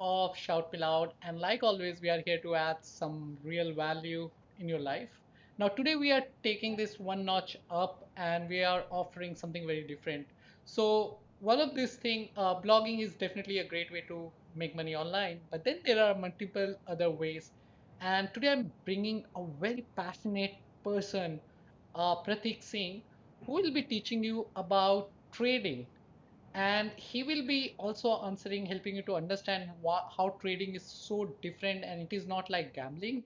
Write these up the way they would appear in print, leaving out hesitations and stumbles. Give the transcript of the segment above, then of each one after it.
of Shout Me Loud, and like always, we are here to add some real value in your life. Now, today we are taking this one notch up and we are offering something very different. So, one of these thing, blogging is definitely a great way to make money online, but then there are multiple other ways. And today I'm bringing a very passionate person, Prateek Singh, who will be teaching you about trading, and he will be also answering, helping you to understand how trading is so different and it is not like gambling.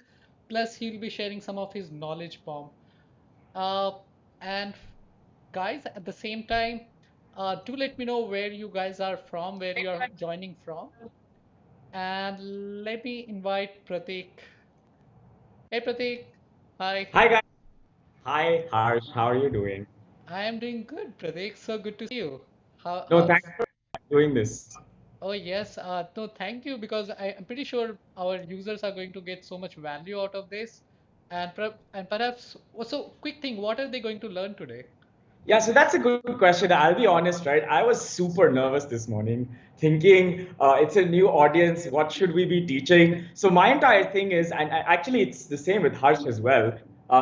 Plus he will be sharing some of his knowledge bomb. And guys, at the same time, do let me know where you guys are from, where you are joining from. And let me invite Prateek. Hey Prateek. Hi. Hi guys. Hi Harsh, how are you doing? I am doing good, Prateek, so good to see you. No, thanks How's for doing this. Oh, yes. No, thank you, because I'm pretty sure our users are going to get so much value out of this. And perhaps also, quick thing, what are they going to learn today? Yeah, so that's a good question. I'll be honest, right? I was super nervous this morning, thinking it's a new audience. What should we be teaching? So my entire thing is, and actually it's the same with Harsh as well,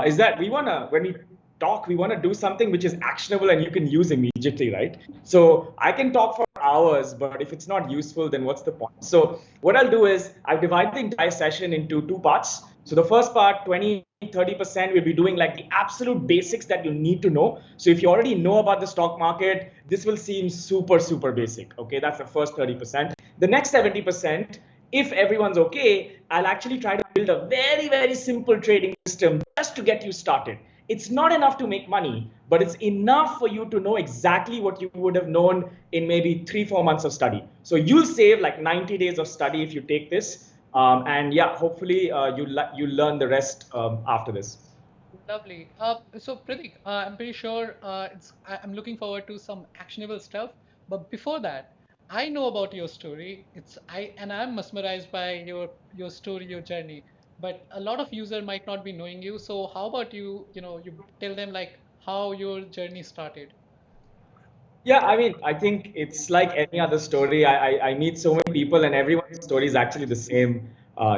is that when we talk, we wanna do something which is actionable and you can use immediately, right? So I can talk for hours, but if it's not useful, then what's the point? So what I'll do is I've divided the entire session into two parts. So the first part, 20-30%, we'll be doing like the absolute basics that you need to know. So if you already know about the stock market, this will seem super, super basic. Okay, that's the first 30%. The next 70%, if everyone's okay, I'll actually try to build a very, very simple trading system just to get you started. It's not enough to make money, but it's enough for you to know exactly what you would have known in maybe 3-4 months of study. So you'll save like 90 days of study if you take this. And yeah, hopefully you learn the rest after this. Lovely. So Pratik, I'm pretty sure I'm looking forward to some actionable stuff. But before that, I know about your story. I'm mesmerized by your story, your journey. But a lot of user might not be knowing you. So how about you tell them like how your journey started. Yeah, I mean, I think it's like any other story. I meet so many people, and everyone's story is actually the same.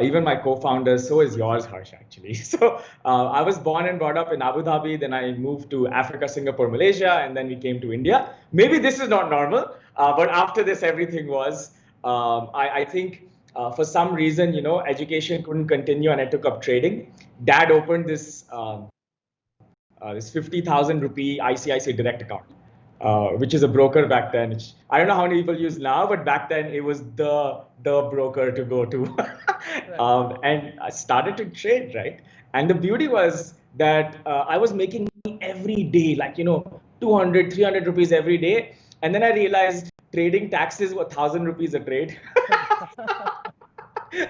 Even my co-founder, so is yours, Harsh, actually. So I was born and brought up in Abu Dhabi. Then I moved to Africa, Singapore, Malaysia, and then we came to India. Maybe this is not normal, but after this, everything was. I think for some reason, education couldn't continue, and I took up trading. Dad opened this 50,000 rupee ICICI direct account, which is a broker back then. Which I don't know how many people use now, but back then it was the broker to go to. Right. And I started to trade, right? And the beauty was that I was making money every day, like 200, 300 rupees every day. And then I realized trading taxes were 1,000 rupees a trade.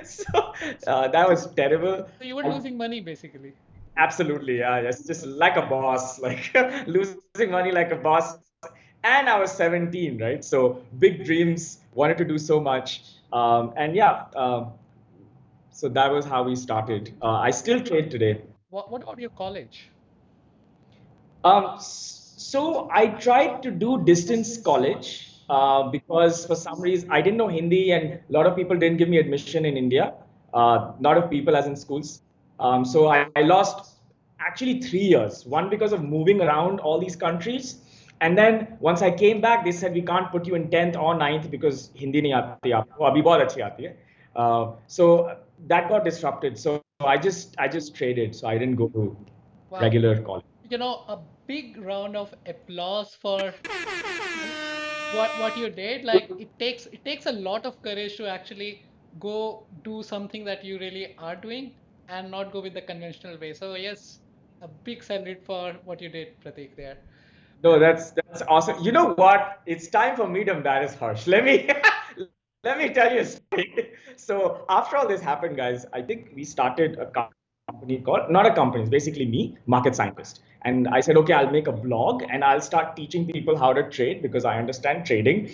So that was terrible. So you were And losing money basically. absolutely, yeah. Yes, just like a boss, like losing money like a boss. And I was 17, right? So big dreams, wanted to do so much. And yeah, so that was how we started. I still trade today. What about your college? So I tried to do distance college because for some reason I didn't know Hindi and a lot of people didn't give me admission in India. Lot of people as in schools. So I lost actually 3 years. One because of moving around all these countries. And then once I came back, they said we can't put you in 10th or 9th because Hindi nahi aati aapko. Abhi bahut achhi aati hai. So that got disrupted. So I just traded. So I didn't go to Wow. regular college. A big round of applause for what you did. Like it takes a lot of courage to actually go do something that you really are doing and not go with the conventional way. So yes, a big salute for what you did, Pratik, there. No, that's awesome. You know what? It's time for me to embarrass Harsh. Let me let me tell you a story. So after all this happened, guys, I think we started a company called not a company, it's basically me, market scientist. And I said, okay, I'll make a blog and I'll start teaching people how to trade because I understand trading.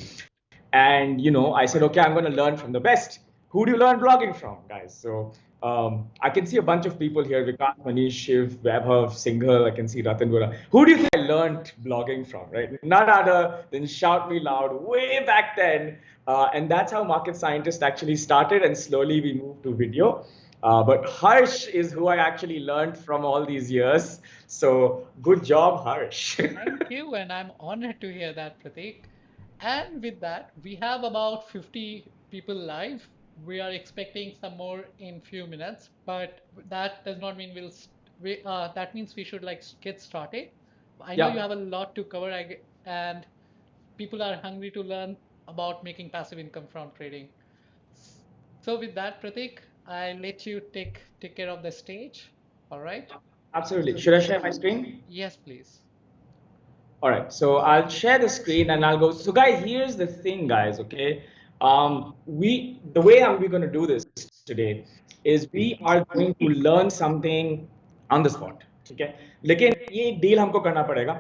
And I said, okay, I'm going to learn from the best. Who do you learn blogging from, guys? So I can see a bunch of people here: Vikas, Manish, Shiv, Vaibhav, Singhal. I can see Ratan Gora. Who do you think I learned blogging from? Right? None other than Shout Me Loud way back then. And that's how Market Scientist actually started, and slowly we moved to video. But Harsh is who I actually learned from all these years. So good job, Harsh. Thank you, and I'm honored to hear that, Prateek. And with that, we have about 50 people live. We are expecting some more in few minutes, but that does not mean that means we should get started. I know you Yeah. have a lot to cover, and people are hungry to learn about making passive income from trading. So with that, Prateek, I let you take care of the stage. All right? Absolutely. Should I share my screen? Yes, please. All right, so I'll share the screen and I'll go. So, guys, here's the thing, guys. Okay, the way we're going to do this today is we are going to learn something on the spot. Okay, लेकिन ये एक deal हमको करना पड़ेगा.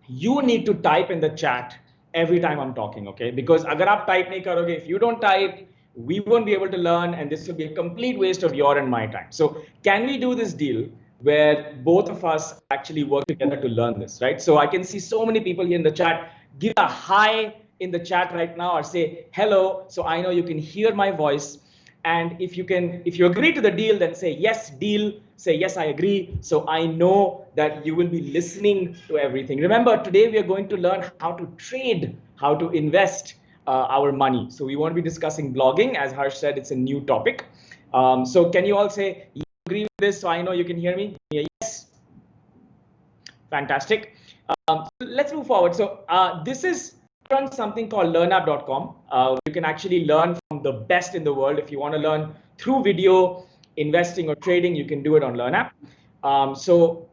You need to type in the chat every time I'm talking. Okay, because अगर आप type नहीं करोगे, if you don't type, we won't be able to learn, and this will be a complete waste of your and my time. So, can we do this deal where both of us actually work together to learn this, right? So I can see so many people here in the chat. Give a hi in the chat right now or say hello, so I know you can hear my voice. And if you agree to the deal, then say yes, deal. Say yes, I agree. So I know that you will be listening to everything. Remember, today we are going to learn how to trade, how to invest our money. So we won't be discussing blogging. As Harsh said, it's a new topic. So can you all say agree with this? So I know you can hear me. Yes. Fantastic. Let's move forward. So this is run something called learnapp.com. You can actually learn from the best in the world. If you want to learn through video, investing or trading, you can do it on Learnapp. So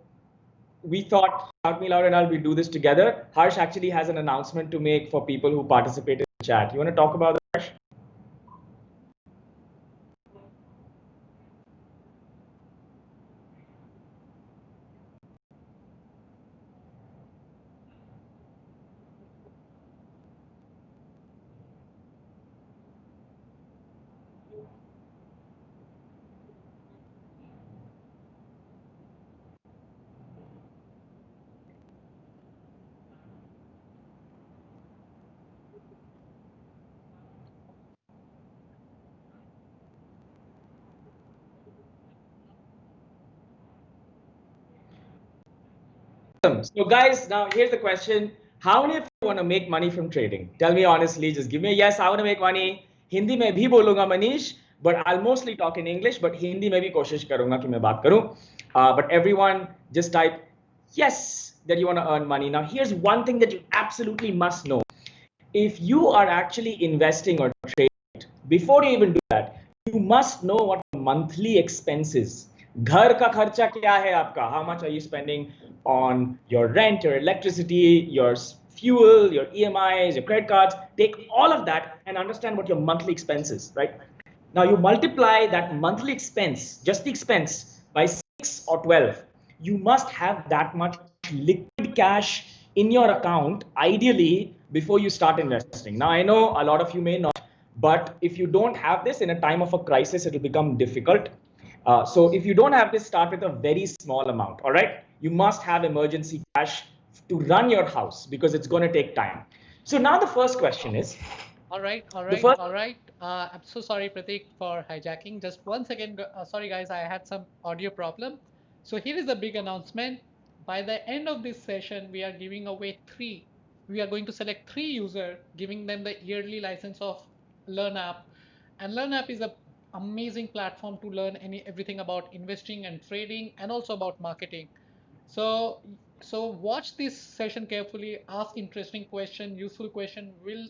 we thought, shout me loud and I'll we do this together. Harsh actually has an announcement to make for people who participate in the chat. You want to talk about that, Harsh? Awesome. So, guys, now here's the question. How many of you want to make money from trading? Tell me honestly, just give me a yes, I want to make money. Hindi में भी बोलूंगा Manish, but I'll mostly talk in English, but Hindi में भी कोशिश करूंगा कि मैं बात करूं. But everyone just type yes that you want to earn money. Now, here's one thing that you absolutely must know. If you are actually investing or trading, before you even do that, you must know what monthly expenses. घर का खर्चा क्या है आपका? How much are you spending on your rent, your electricity, your fuel, your EMIs, your credit cards? Take all of that and understand what your monthly expense is, right? Now you multiply that monthly expense, just the expense, by 6 or 12. You must have that much liquid cash in your account, ideally, before you start investing. Now, I know a lot of you may not, but if you don't have this in a time of a crisis, it will become difficult. So if you don't have this, start with a very small amount, all right? You must have emergency cash to run your house because it's going to take time. So now the first question is, All right, all the right, first all right. I'm so sorry, Prateek, for hijacking. Just one second. Sorry, guys, I had some audio problem. So here is the big announcement. By the end of this session, we are giving away three. We are going to select three users, giving them the yearly license of Learnapp. And Learnapp is a amazing platform to learn everything about investing and trading, and also about marketing. So so watch this session carefully. Ask interesting question, useful question. Will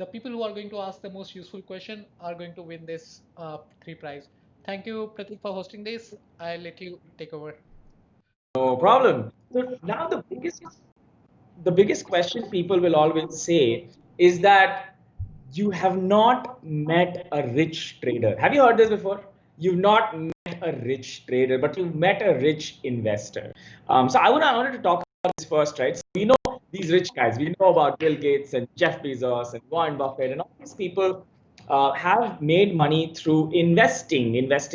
the people who are going to ask the most useful question are going to win this three prize. Thank you, Pratik, for hosting this. I'll let you take over. no problem. So now the biggest question people will always say is that you have not met a rich trader. Have you heard this before? You've not met a rich trader, but you've met a rich investor. So I wanted to talk about this first, right? So we know these rich guys. We know about Bill Gates and Jeff Bezos and Warren Buffett and all these people have made money through investing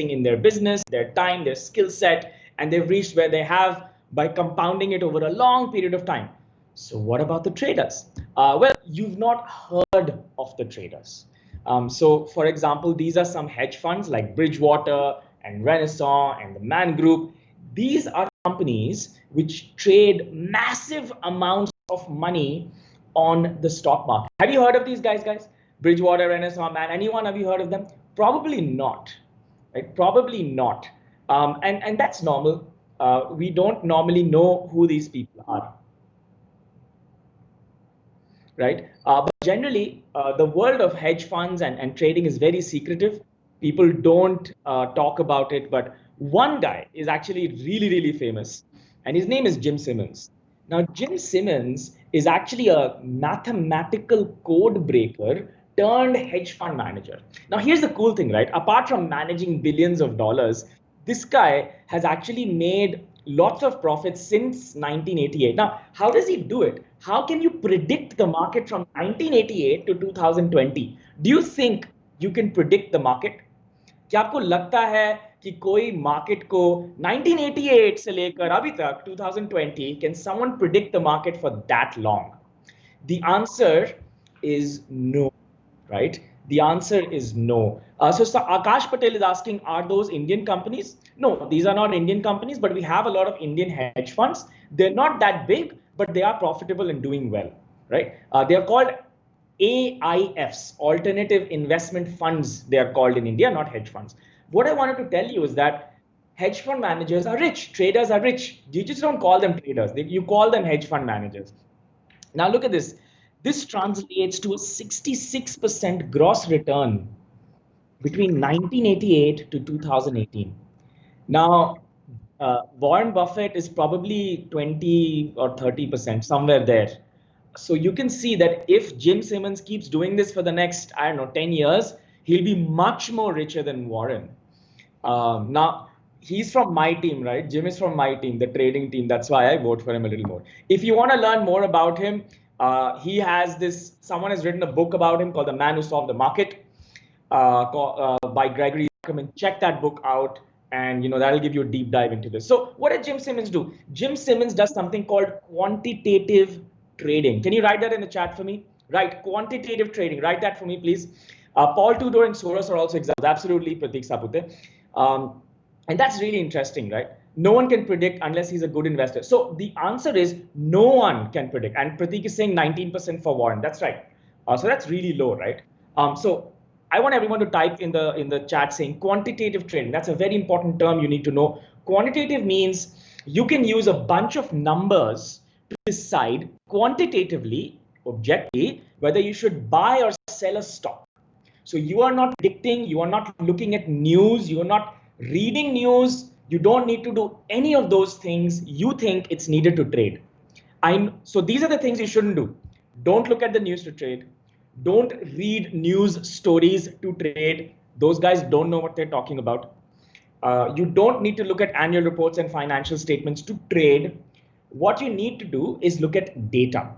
in their business, their time, their skill set, and they've reached where they have by compounding it over a long period of time. So what about the traders? Well, you've not heard of the traders. So, for example, these are some hedge funds like Bridgewater and Renaissance and the Man Group. These are companies which trade massive amounts of money on the stock market. Have you heard of these guys? Bridgewater, Renaissance, Man. Anyone? Have you heard of them? Probably not. Right? Probably not. And that's normal. We don't normally know who these people are, right? But generally, the world of hedge funds and trading is very secretive. People don't talk about it, but one guy is actually really, really famous, and his name is Jim Simmons. Now, Jim Simmons is actually a mathematical code breaker turned hedge fund manager. Now, here's the cool thing, right? Apart from managing billions of dollars, this guy has actually made lots of profits since 1988. Now, how does he do it? How can you predict the market from 1988 to 2020? Do you think you can predict the market? क्या आपको लगता है कि कोई market को 1988 से लेकर अभी तक 2020 can someone predict the market for that long? The answer is no, right? The answer is no. So Akash Patel is asking, are those Indian companies? No, these are not Indian companies, but we have a lot of Indian hedge funds. They're not that big, but they are profitable and doing well, right? They are called AIFs, alternative investment funds, they are called in India, not hedge funds. What I wanted to tell you is that hedge fund managers are rich, traders are rich. You just don't call them traders, you call them hedge fund managers. Now look at this. This translates to a 66% gross return between 1988 to 2018. Now, Warren Buffett is probably 20 or 30%, somewhere there. So you can see that if Jim Simmons keeps doing this for the next, I don't know, 10 years, he'll be much more richer than Warren. Now, he's from my team, right? Jim is from my team, the trading team. That's why I vote for him a little more. If you want to learn more about him, he has this, someone has written a book about him called The Man Who Solved the Market by Gregory Zuckerman. Check that book out, and that'll give you a deep dive into this. So what did Jim Simmons do? Jim Simmons does something called quantitative trading. Can you write that in the chat for me? Right, quantitative trading. Write that for me, please. Paul Tudor and Soros are also examples. Absolutely, Prateek Sapute. And that's really interesting, right? No one can predict unless he's a good investor. So the answer is no one can predict. And Prateek is saying 19% for Warren. That's right. So that's really low, right? So I want everyone to type in the chat saying quantitative trading. That's a very important term you need to know. Quantitative means you can use a bunch of numbers to decide quantitatively, objectively, whether you should buy or sell a stock. So you are not predicting, you are not looking at news, you are not reading news, you don't need to do any of those things. You think it's needed to trade. So these are the things you shouldn't do. Don't look at the news to trade. Don't read news stories to trade. Those guys don't know what they're talking about. You don't need to look at annual reports and financial statements to trade. What you need to do is look at data,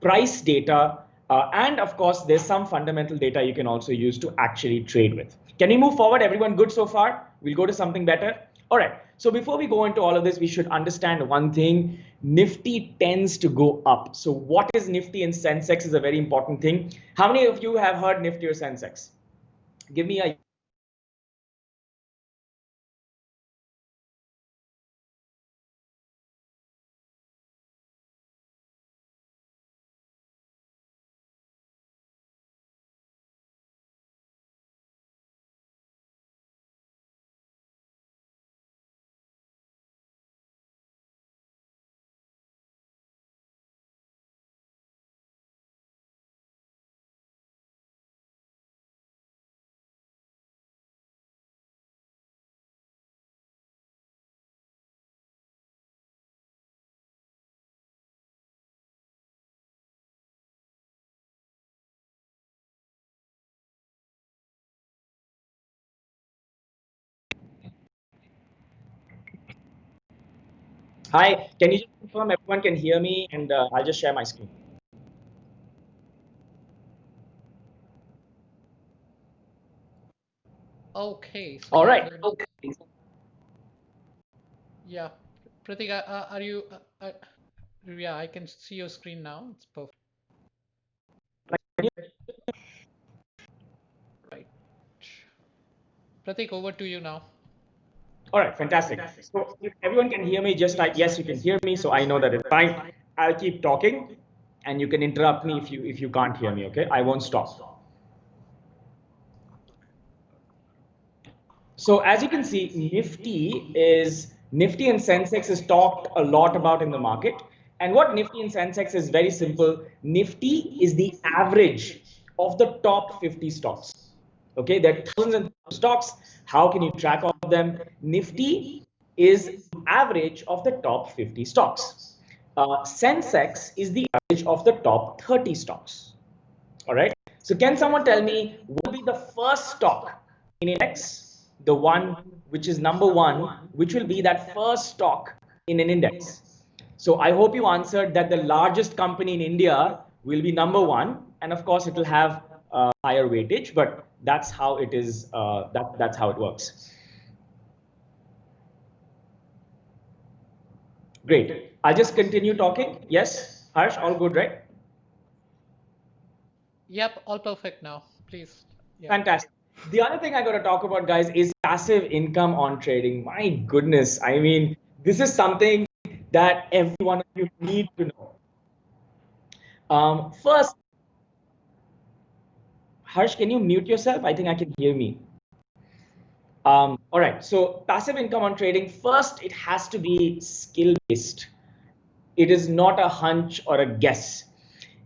price data, and of course, there's some fundamental data you can also use to actually trade with. Can we move forward? Everyone good so far? We'll go to something better. All right. So before we go into all of this, we should understand one thing. Nifty tends to go up. So what is Nifty and Sensex is a very important thing. How many of you have heard Nifty or Sensex? Give me a hi. Can you just confirm everyone can hear me, and I'll just share my screen. Okay, so All yeah, right. Okay. yeah, Pratik, are you? Yeah, I can see your screen now. It's perfect. Prateek, over to you now. All right, fantastic. So if everyone can hear me, just type yes, you can hear me, so I know that it's fine. I'll keep talking, and you can interrupt me if you can't hear me. Okay, I won't stop. So as you can see, Nifty and Sensex is talked a lot about in the market. And what Nifty and Sensex is very simple. Nifty is the average of the top 50 stocks. Okay, there are thousands and thousands of stocks. How can you track all of them? Nifty is the average of the top 50 stocks. Sensex is the average of the top 30 stocks. All right. So can someone tell me what will be the first stock in index, the one which is number one, which will be that first stock in an index? So I hope you answered that the largest company in India will be number one, and of course it will have higher weightage, but that's how it is. That's how it works. Great. I'll just continue talking. Yes, Harsh, all good, right? Yep, all perfect now. Please. Yeah. Fantastic. The other thing I got to talk about, guys, is passive income on trading. My goodness. I mean, this is something that every one of you need to know. First, Harsh, can you mute yourself? I think I can hear me. All right. So passive income on trading, first, it has to be skill based. It is not a hunch or a guess.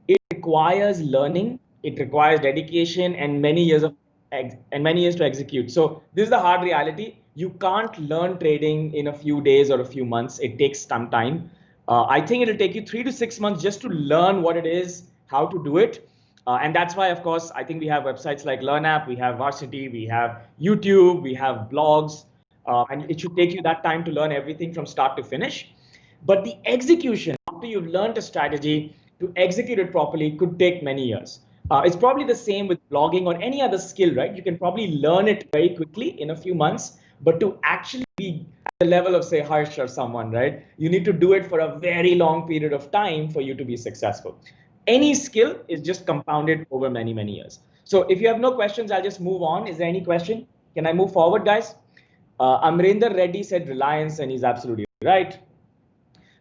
It requires learning, it requires dedication and many years to execute. So this is the hard reality. You can't learn trading in a few days or a few months. It takes some time. I think it'll take you 3 to 6 months just to learn what it is, how to do it. And that's why, of course, I think we have websites like Learnapp, we have Varsity, we have YouTube, we have blogs, and it should take you that time to learn everything from start to finish. But the execution, after you've learned a strategy, to execute it properly could take many years. It's probably the same with blogging or any other skill, right? You can probably learn it very quickly in a few months, but to actually be at the level of, say, Harsh or someone, right? You need to do it for a very long period of time for you to be successful. Any skill is just compounded over many, many years. So if you have no questions, I'll just move on. Is there any question? Can I move forward, guys? Amrinder Reddy said Reliance, and he's absolutely right.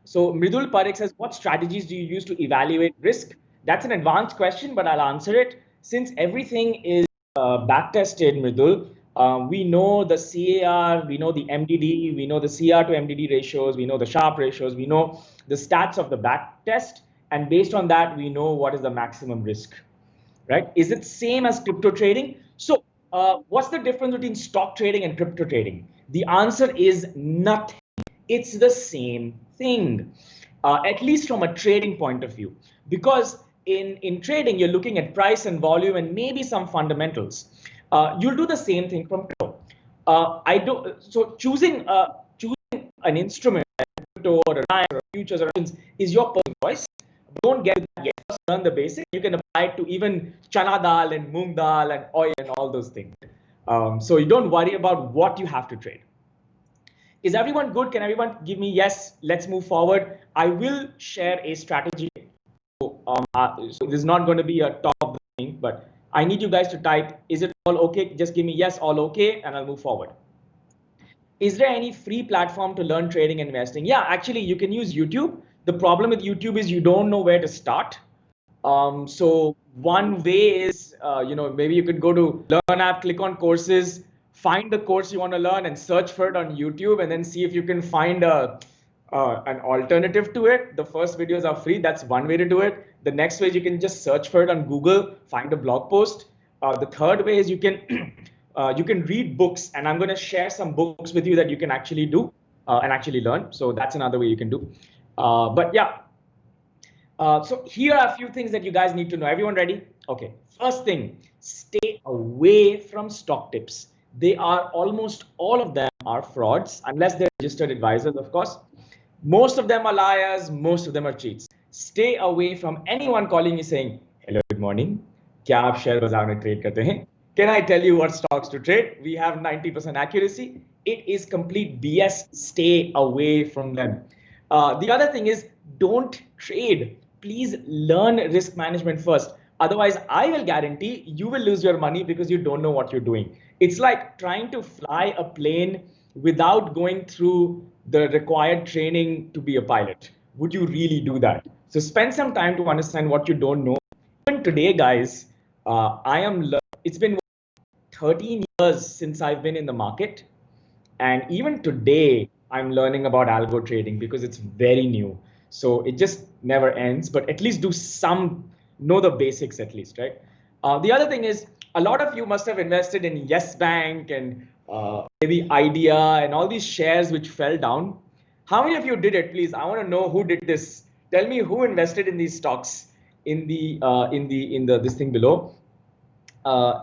So Mridul Parekh says, what strategies do you use to evaluate risk? That's an advanced question, but I'll answer it. Since everything is back-tested, Mridul, we know the CAR, we know the MDD, we know the CR to MDD ratios, we know the Sharpe ratios, we know the stats of the back test, and based on that, we know what is the maximum risk, right? Is it same as crypto trading? So what's the difference between stock trading and crypto trading? The answer is nothing. It's the same thing, at least from a trading point of view. Because in trading, you're looking at price and volume and maybe some fundamentals. You'll do the same thing from crypto. So choosing an instrument, crypto or a line or futures or options is your personal choice. Don't get that yet. Just learn the basics. You can apply it to even chana dal and moong dal and oil and all those things. So you don't worry about what you have to trade. Is everyone good? Can everyone give me yes? Let's move forward. I will share a strategy. So this is not going to be a top of the thing, but I need you guys to type, is it all okay? Just give me yes, all okay, and I'll move forward. Is there any free platform to learn trading and investing? Yeah, actually, you can use YouTube. The problem with YouTube is you don't know where to start. So one way is, maybe you could go to Learnapp, click on courses, find the course you want to learn and search for it on YouTube, and then see if you can find an alternative to it. The first videos are free. That's one way to do it. The next way is you can just search for it on Google, find a blog post. The third way is you can you can read books, and I'm going to share some books with you that you can actually do and actually learn. So that's another way you can do. But yeah. So here are a few things that you guys need to know. Everyone ready? Okay. First thing, stay away from stock tips. They are almost all of them are frauds, unless they're registered advisors, of course. Most of them are liars. Most of them are cheats. Stay away from anyone calling you saying, hello, good morning. क्या आप share बाजार में trade करते हैं? Can I tell you what stocks to trade? We have 90% accuracy. It is complete BS. Stay away from them. The other thing is don't trade. Please learn risk management first. Otherwise, I will guarantee you will lose your money because you don't know what you're doing. It's like trying to fly a plane without going through the required training to be a pilot. Would you really do that? So spend some time to understand what you don't know. Even today, guys, it's been 13 years since I've been in the market. And even today, I'm learning about algo trading because it's very new. So it just never ends, but at least know the basics at least, right? The other thing is, a lot of you must have invested in Yes Bank and maybe Idea and all these shares which fell down. How many of you did it, please? I want to know who did this. Tell me who invested in these stocks in the this thing below,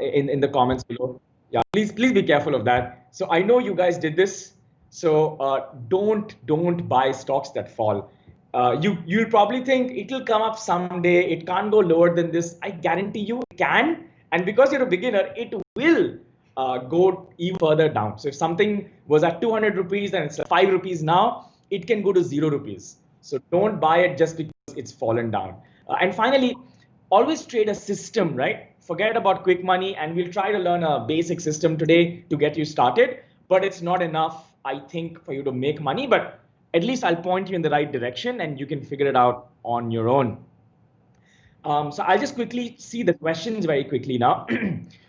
in the comments below. Yeah, please be careful of that. So I know you guys did this. So don't buy stocks that fall. You'll probably think it'll come up someday. It can't go lower than this. I guarantee you it can. And because you're a beginner, it will go even further down. So if something was at 200 rupees and it's 5 rupees now, it can go to 0 rupees. So don't buy it just because it's fallen down. And finally, always trade a system, right? Forget about quick money, and we'll try to learn a basic system today to get you started. But it's not enough, I think, for you to make money. But at least I'll point you in the right direction and you can figure it out on your own. So I'll just quickly see the questions very quickly now.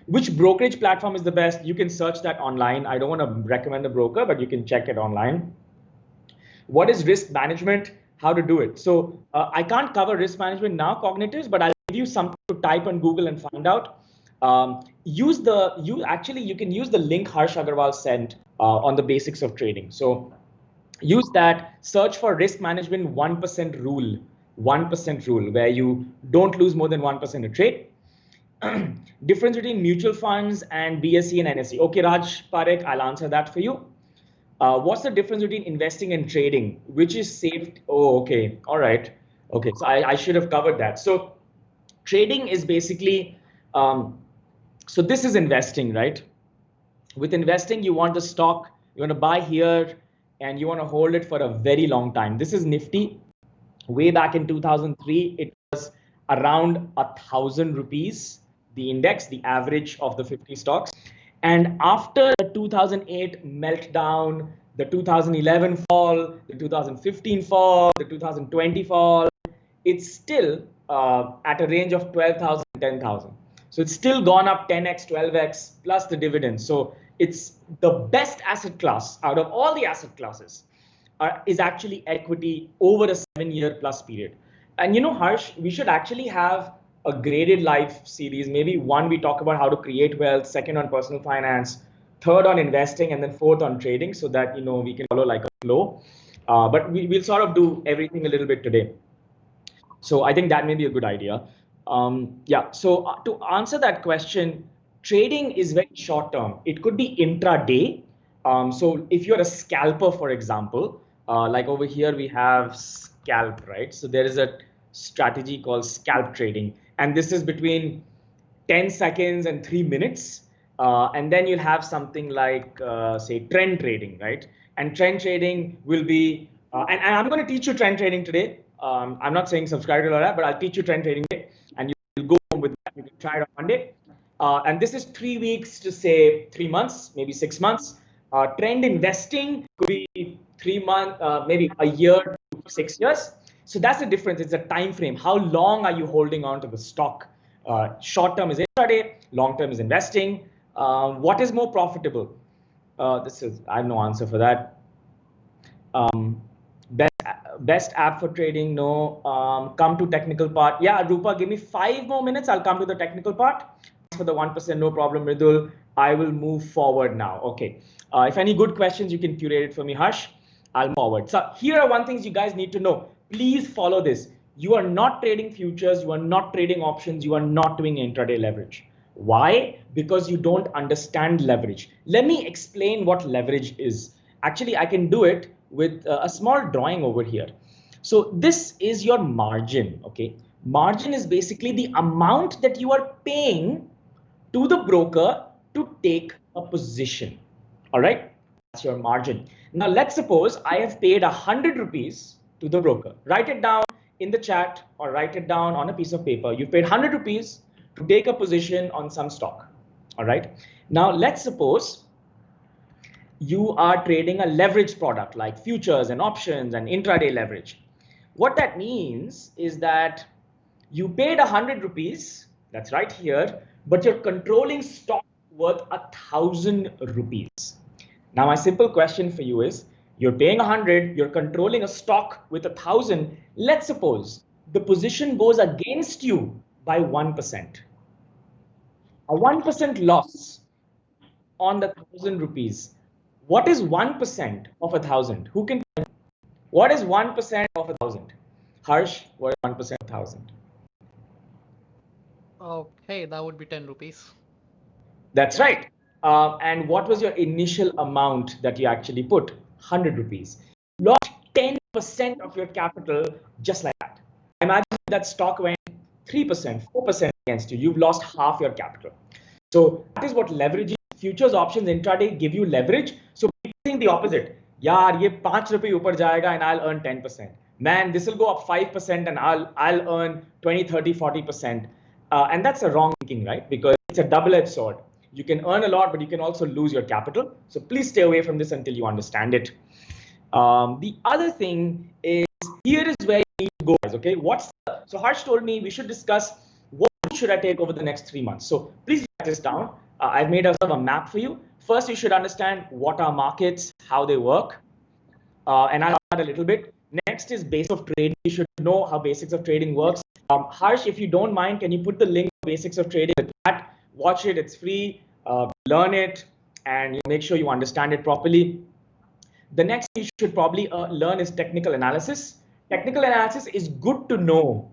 Which brokerage platform is the best? You can search that online. I don't want to recommend a broker, but you can check it online. What is risk management? How to do it? So I can't cover risk management now, cognitives, but I'll give you something to type on Google and find out. You can use the link Harsh Agarwal sent on the basics of trading. So use that, search for risk management 1% rule, 1% rule, where you don't lose more than 1% a trade. Difference between mutual funds and BSE and NSE. Okay, Raj Parekh, I'll answer that for you. What's the difference between investing and trading? Which is safe? Oh, okay. All right. Okay. So I should have covered that. So trading is basically, so this is investing, right? With investing, you want the stock, you want to buy here and you want to hold it for a very long time. This is Nifty. Way back in 2003, it was around 1,000 rupees, the index, the average of the 50 stocks. And after the 2008 meltdown, the 2011 fall, the 2015 fall, the 2020 fall, it's still at a range of 12,000, 10,000. So it's still gone up 10x, 12x plus the dividends. So it's the best asset class out of all the asset classes is actually equity over a 7-year plus period. And you know, Harsh, we should actually have a graded life series. Maybe one, we talk about how to create wealth, second on personal finance, third on investing, and then fourth on trading, so that we can follow like a flow. But we'll sort of do everything a little bit today. So I think that may be a good idea. Yeah, so to answer that question, trading is very short term. It could be intraday. So if you're a scalper, for example, like over here we have scalp, right? So there is a strategy called scalp trading, and this is between 10 seconds and 3 minutes. And then you'll have something like, say, trend trading, right? And trend trading will be, and I'm going to teach you trend trading today. I'm not saying subscribe to Learnapp, but I'll teach you trend trading today, and you'll go home with that. You can try it on Monday. And this is 3 weeks to say 3 months, maybe 6 months. Trend investing could be 3 months, maybe a year to 6 years. So that's the difference. It's a time frame. How long are you holding on to the stock? Short term is intraday, long term is investing. What is more profitable? I have no answer for that. Best app for trading? No. Come to technical part. Yeah, Rupa, give me 5 more minutes. I'll come to the technical part. For the 1%, no problem, Ridul. I will move forward now. Okay. If any good questions, you can curate it for me, Harsh. I'll move forward. So here are one things you guys need to know. Please follow this. You are not trading futures. You are not trading options. You are not doing intraday leverage. Why? Because you don't understand leverage. Let me explain what leverage is. Actually, I can do it with a small drawing over here. So this is your margin, okay? Margin is basically the amount that you are paying to the broker to take a position, all right? That's your margin. Now let's suppose I have paid 100 rupees to the broker. Write it down in the chat or write it down on a piece of paper. You've paid 100 rupees to take a position on some stock. All right. Now, let's suppose you are trading a leveraged product like futures and options and intraday leverage. What that means is that you paid 100 rupees, that's right here, but you're controlling stock worth 1,000 rupees. Now, my simple question for you is, you're paying 100, you're controlling a stock with 1,000. Let's suppose the position goes against you by 1%. A 1% loss on the 1,000 rupees. What is 1% of 1,000? Who can tell me? What is 1% of 1,000? Harsh, what is 1% of 1,000? Okay, that would be 10 rupees. That's right. And what was your initial amount that you actually put? 100 rupees. You lost 10% of your capital just like that. Imagine that stock went 3%, 4% against you. You've lost half your capital. So that is what leveraging futures options intraday give you leverage. So people think the opposite. Yaar, ye 5 rupees upar jayega and I'll earn 10%. Man, this will go up 5% and I'll earn 20, 30, 40%. And that's a wrong thinking, right? Because it's a double-edged sword. You can earn a lot, but you can also lose your capital. So please stay away from this until you understand it. The other thing is, here is where you need to go, guys, okay? So Harsh told me we should discuss what should I take over the next 3 months. So please write this down. I've made a map for you. First, you should understand what are markets, how they work, and I'll add a little bit. Next is basics of trading. You should know how basics of trading works. Harsh, if you don't mind, can you put the link to basics of trading in the chat? Watch it, it's free, learn it, and you make sure you understand it properly. The next you should probably learn is technical analysis. Technical analysis is good to know,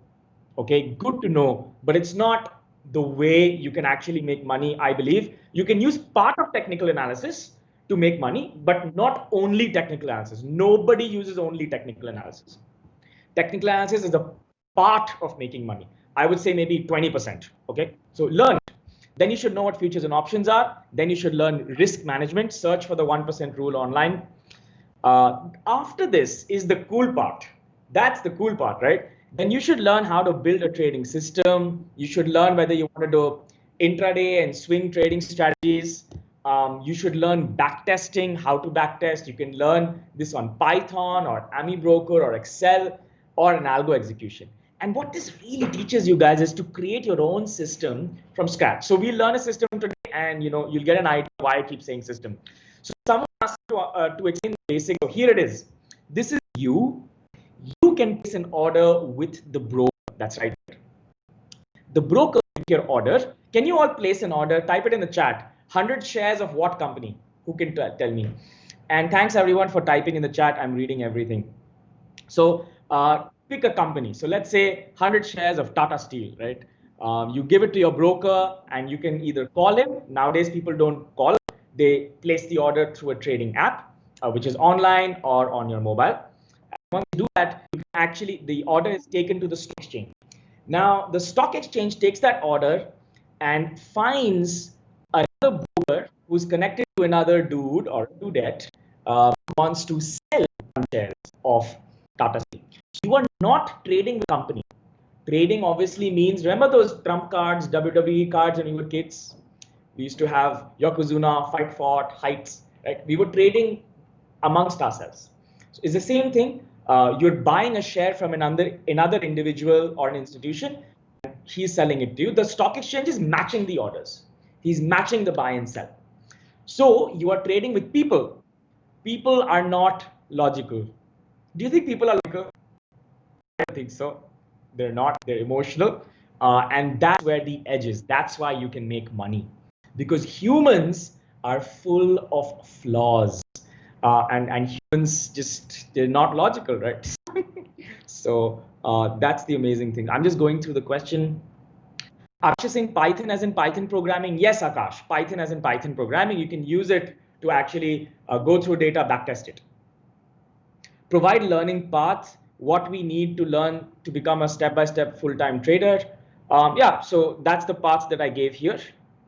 okay, good to know, but it's not the way you can actually make money, I believe. You can use part of technical analysis to make money, but not only technical analysis. Nobody uses only technical analysis. Technical analysis is a part of making money. I would say maybe 20%, okay? So learn. Then you should know what futures and options are. Then you should learn risk management, search for the 1% rule online. After this is the cool part. That's the cool part, right? Then you should learn how to build a trading system. You should learn whether you want to do intraday and swing trading strategies. You should learn backtesting, how to backtest. You can learn this on Python or AmiBroker or Excel or an algo execution. And what this really teaches you guys is to create your own system from scratch. So we'll learn a system today, and you'll get an idea why I keep saying system. So someone asked to explain the basics. So here it is. This is you. You can place an order with the broker. That's right. The broker with your order. Can you all place an order? Type it in the chat. 100 shares of what company? Who can tell me? And thanks everyone for typing in the chat. I'm reading everything. So pick a company. So let's say 100 shares of Tata Steel, right? You give it to your broker and you can either call him. Nowadays, people don't call. They place the order through a trading app, which is online or on your mobile. And once you do that, you can actually, the order is taken to the stock exchange. Now, the stock exchange takes that order and finds another broker who's connected to another dude or dudette who wants to sell shares of Tata Steel. You are not trading the company. Trading obviously means, remember those trump cards, WWE cards when we were kids? We used to have Yokozuna, Fight Fought, Heights, right? We were trading amongst ourselves. So it's the same thing. You're buying a share from another individual or an institution, and he's selling it to you. The stock exchange is matching the orders. He's matching the buy and sell. So you are trading with people. People are not logical. Do you think people are logical? I don't think so. They're not. They're emotional. And that's where the edge is. That's why you can make money. Because humans are full of flaws. And humans just, they're not logical, right? So that's the amazing thing. I'm just going through the question. Akash is saying Python as in Python programming. Yes, Akash, Python as in Python programming. You can use it to actually go through data, backtest it. Provide learning path, what we need to learn to become a step-by-step full-time trader. Yeah, so that's the path that I gave here.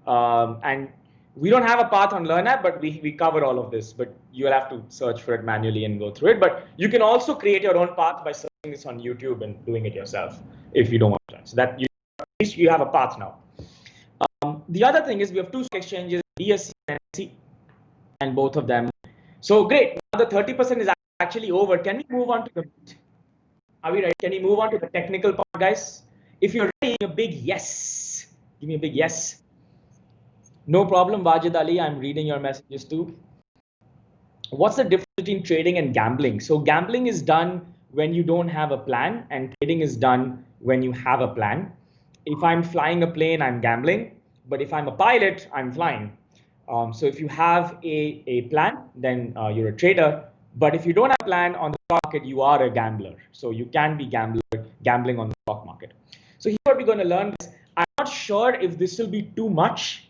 And we don't have a path on Learnapp, but we cover all of this, but you'll have to search for it manually and go through it. But you can also create your own path by searching this on YouTube and doing it yourself if you don't want to. So that at least you have a path now. The other thing is we have two exchanges, BSC and NSE, and both of them. So great. Now the 30% is actually over. Can we move on to the? Are we ready? Can we move on to the technical part, guys? If you're ready, give me a big yes. Give me a big yes. No problem, Wajid Ali. I'm reading your messages too. What's the difference between trading and gambling? So gambling is done when you don't have a plan, and trading is done when you have a plan. If I'm flying a plane, I'm gambling. But if I'm a pilot, I'm flying. So if you have a plan, then you're a trader. But if you don't have a plan on the stock market, you are a gambler. So you can be gambling on the stock market. So here's what we're going to learn. I'm not sure if this will be too much.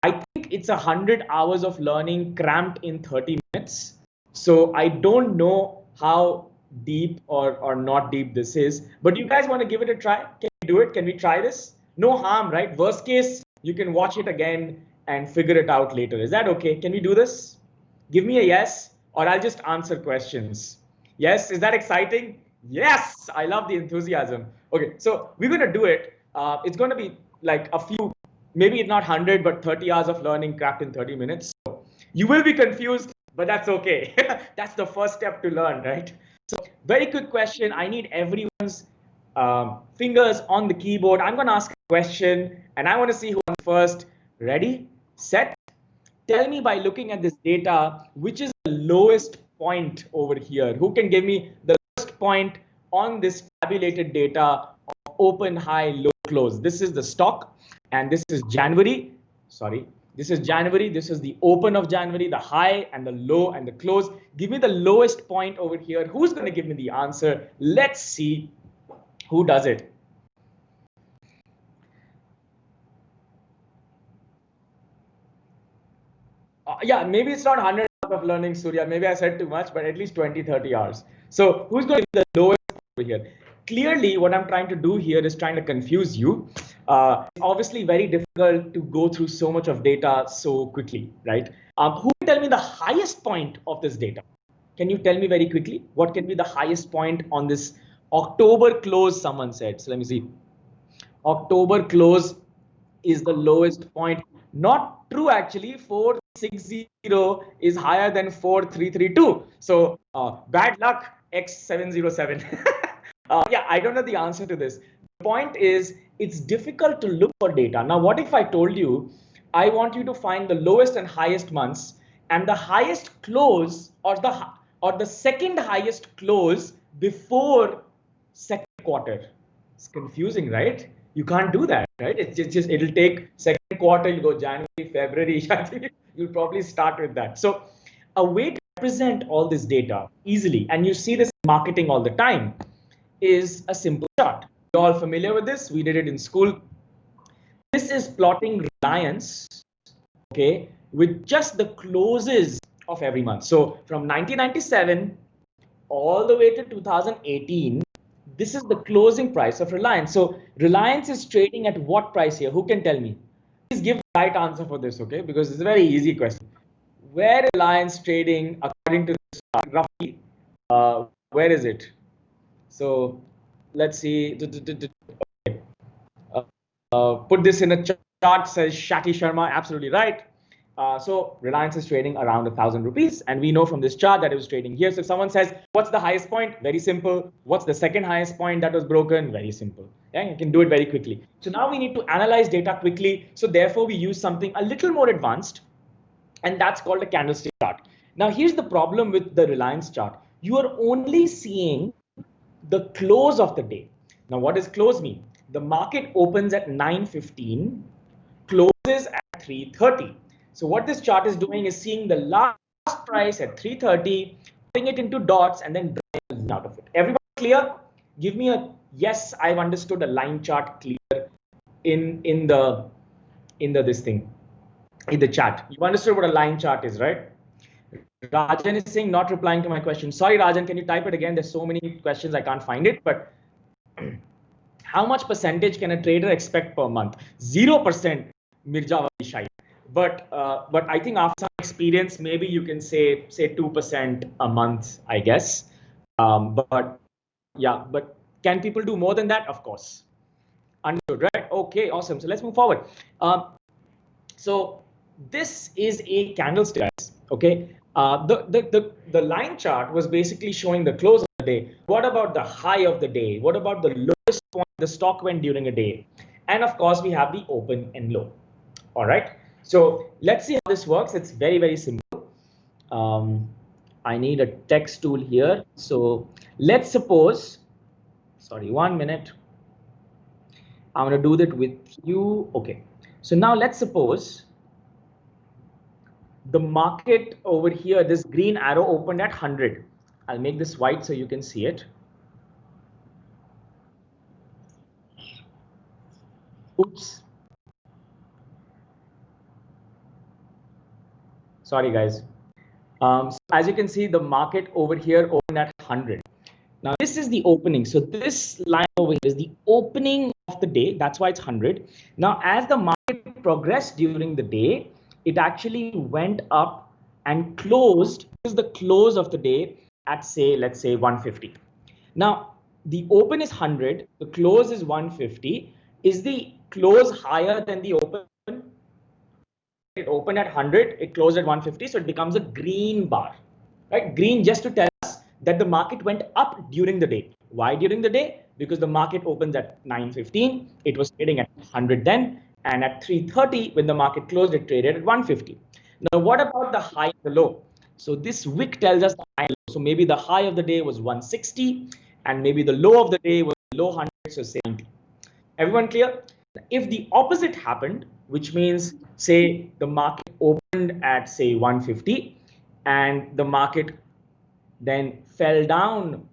I think it's 100 hours of learning cramped in 30 minutes. So I don't know how deep or not deep this is, but you guys want to give it a try? Can we do it? Can we try this? No harm, right? Worst case, you can watch it again and figure it out later. Is that okay? Can we do this? Give me a yes, or I'll just answer questions. Yes, is that exciting? Yes, I love the enthusiasm. Okay, so we're going to do it. It's going to be like a few, maybe it's not 100, but 30 hours of learning cracked in 30 minutes. So you will be confused, but that's okay. That's the first step to learn, right? So very quick question. I need everyone's fingers on the keyboard. I'm going to ask a question, and I want to see who wants first. Ready, set. Tell me by looking at this data, which is the lowest point over here? Who can give me the lowest point on this tabulated data of open, high, low, close? This is the stock, and this is January. Sorry, this is January. This is the open of January, the high and the low and the close. Give me the lowest point over here. Who's going to give me the answer? Let's see who does it. Yeah, maybe it's not 100 hours of learning, Surya. Maybe I said too much, but at least 20, 30 hours. So who's going to be the lowest over here? Clearly, what I'm trying to do here is trying to confuse you. It's obviously very difficult to go through so much of data so quickly, right? Who can tell me the highest point of this data? Can you tell me very quickly? What can be the highest point on this October close, someone said. So let me see. October close is the lowest point. Not true, actually. 460 is higher than 4332. So bad luck, X707. Yeah, I don't know the answer to this. The point is, it's difficult to look for data. Now, what if I told you, I want you to find the lowest and highest months and the highest close or the second highest close before second quarter? It's confusing, right? You can't do that, right? It's just it'll take second quarter, you go January, February. I think you'll probably start with that. So a way to represent all this data easily, and you see this in marketing all the time, is a simple chart. You're all familiar with this? We did it in school. This is plotting Reliance, okay, with just the closes of every month. So from 1997 all the way to 2018, this is the closing price of Reliance. So Reliance is trading at what price here? Who can tell me? Please give the right answer for this, okay? Because it's a very easy question. Where is Reliance trading according to this roughly? Where is it? So let's see. Okay. Put this in a chart, says Shaki Sharma. Absolutely right. So Reliance is trading around 1,000 rupees, and we know from this chart that it was trading here. So if someone says, what's the highest point? Very simple. What's the second highest point that was broken? Very simple. Yeah, you can do it very quickly. So now we need to analyze data quickly. So therefore we use something a little more advanced, and that's called a candlestick chart. Now here's the problem with the Reliance chart. You are only seeing the close of the day. Now what does close mean? The market opens at 9:15, closes at 3:30. So what this chart is doing is seeing the last price at 3:30, putting it into dots, and then drawing out of it. Everybody clear? Give me a yes. I've understood a line chart clear in the chat. You understood what a line chart is, right? Rajan is saying not replying to my question. Sorry, Rajan, can you type it again? There's so many questions I can't find it. But how much percentage can a trader expect per month? 0%, Mirja Shai. But I think after some experience, maybe you can say 2% a month, I guess. But Yeah, but can people do more than that? Of course. Understood, right? Okay, awesome. So let's move forward. So this is a candlestick, guys. Okay. The line chart was basically showing the close of the day. What about the high of the day? What about the lowest point the stock went during a day? And of course, we have the open and low. All right. So let's see how this works. It's very, very simple. I need a text tool here. So let's suppose, sorry, 1 minute. I'm going to do that with you. Okay. So now let's suppose the market over here, this green arrow opened at 100. I'll make this white so you can see it. Oops. Sorry, guys. So as you can see, the market over here opened at 100. Now, this is the opening. So this line over here is the opening of the day. That's why it's 100. Now, as the market progressed during the day, it actually went up and closed. This is the close of the day at, say, let's say 150. Now, the open is 100. The close is 150. Is the close higher than the open? It opened at 100. It closed at 150. So it becomes a green bar, right? Green just to tell us that the market went up during the day. Why during the day? Because the market opens at 9:15. It was trading at 100 then, and at 3:30 when the market closed, it traded at 150. Now, what about the high and the low? So this wick tells us the high and low. So maybe the high of the day was 160, and maybe the low of the day was low 100, so say 90. Everyone clear? If the opposite happened, which means say the market opened at say 150 and the market then fell down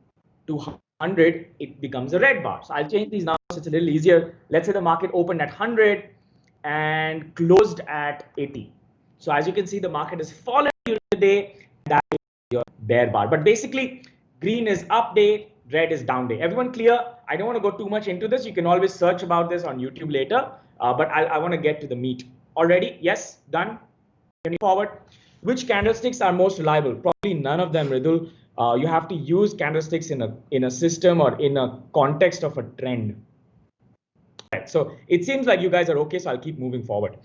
to 100, it becomes a red bar. So I'll change these now so it's a little easier. Let's say the market opened at 100 and closed at 80. So as you can see, the market has fallen during the day. That is your bear bar. But basically, green is up day, red is down day. Everyone clear? I don't want to go too much into this. You can always search about this on YouTube later. But I want to get to the meat. Already? Yes? Done? Can you forward? Which candlesticks are most reliable? Probably none of them, Ridul. You have to use candlesticks in a system or in a context of a trend. Right. So it seems like you guys are okay, so I'll keep moving forward.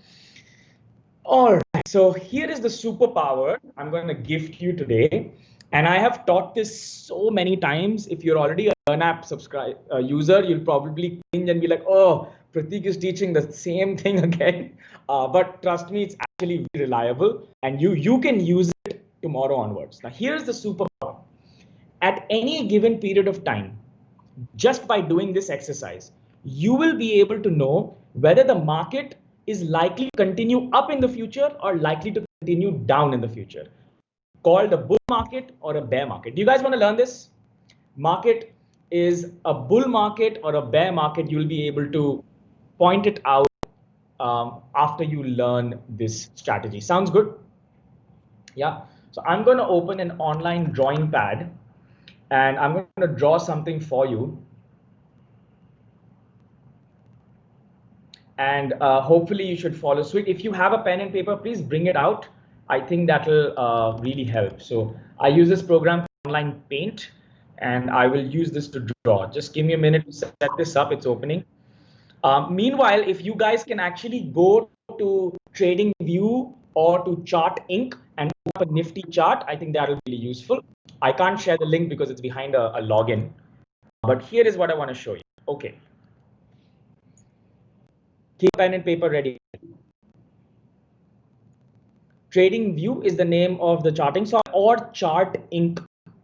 All right. So here is the superpower I'm going to gift you today. And I have taught this so many times. If you're already a Learnapp user, you'll probably cringe and be like, oh, Prateek is teaching the same thing again. But trust me, it's actually very reliable and you can use it tomorrow onwards. Now, here's the superpower. At any given period of time, just by doing this exercise, you will be able to know whether the market is likely to continue up in the future or likely to continue down in the future. Called a bull market or a bear market. Do you guys want to learn this? Market is a bull market or a bear market. You'll be able to point it out after you learn this strategy. Sounds good? Yeah. So I'm going to open an online drawing pad and I'm going to draw something for you. And hopefully you should follow suit. If you have a pen and paper, please bring it out. I think that'll really help. So I use this program, Online Paint, and I will use this to draw. Just give me a minute to set this up. It's opening. Meanwhile, if you guys can actually go to Trading View or to Chart Inc. and put up a Nifty chart, I think that'll be really useful. I can't share the link because it's behind a login. But here is what I want to show you. Okay. Keep pen and paper ready. Trading View is the name of the charting software, or Chart Inc.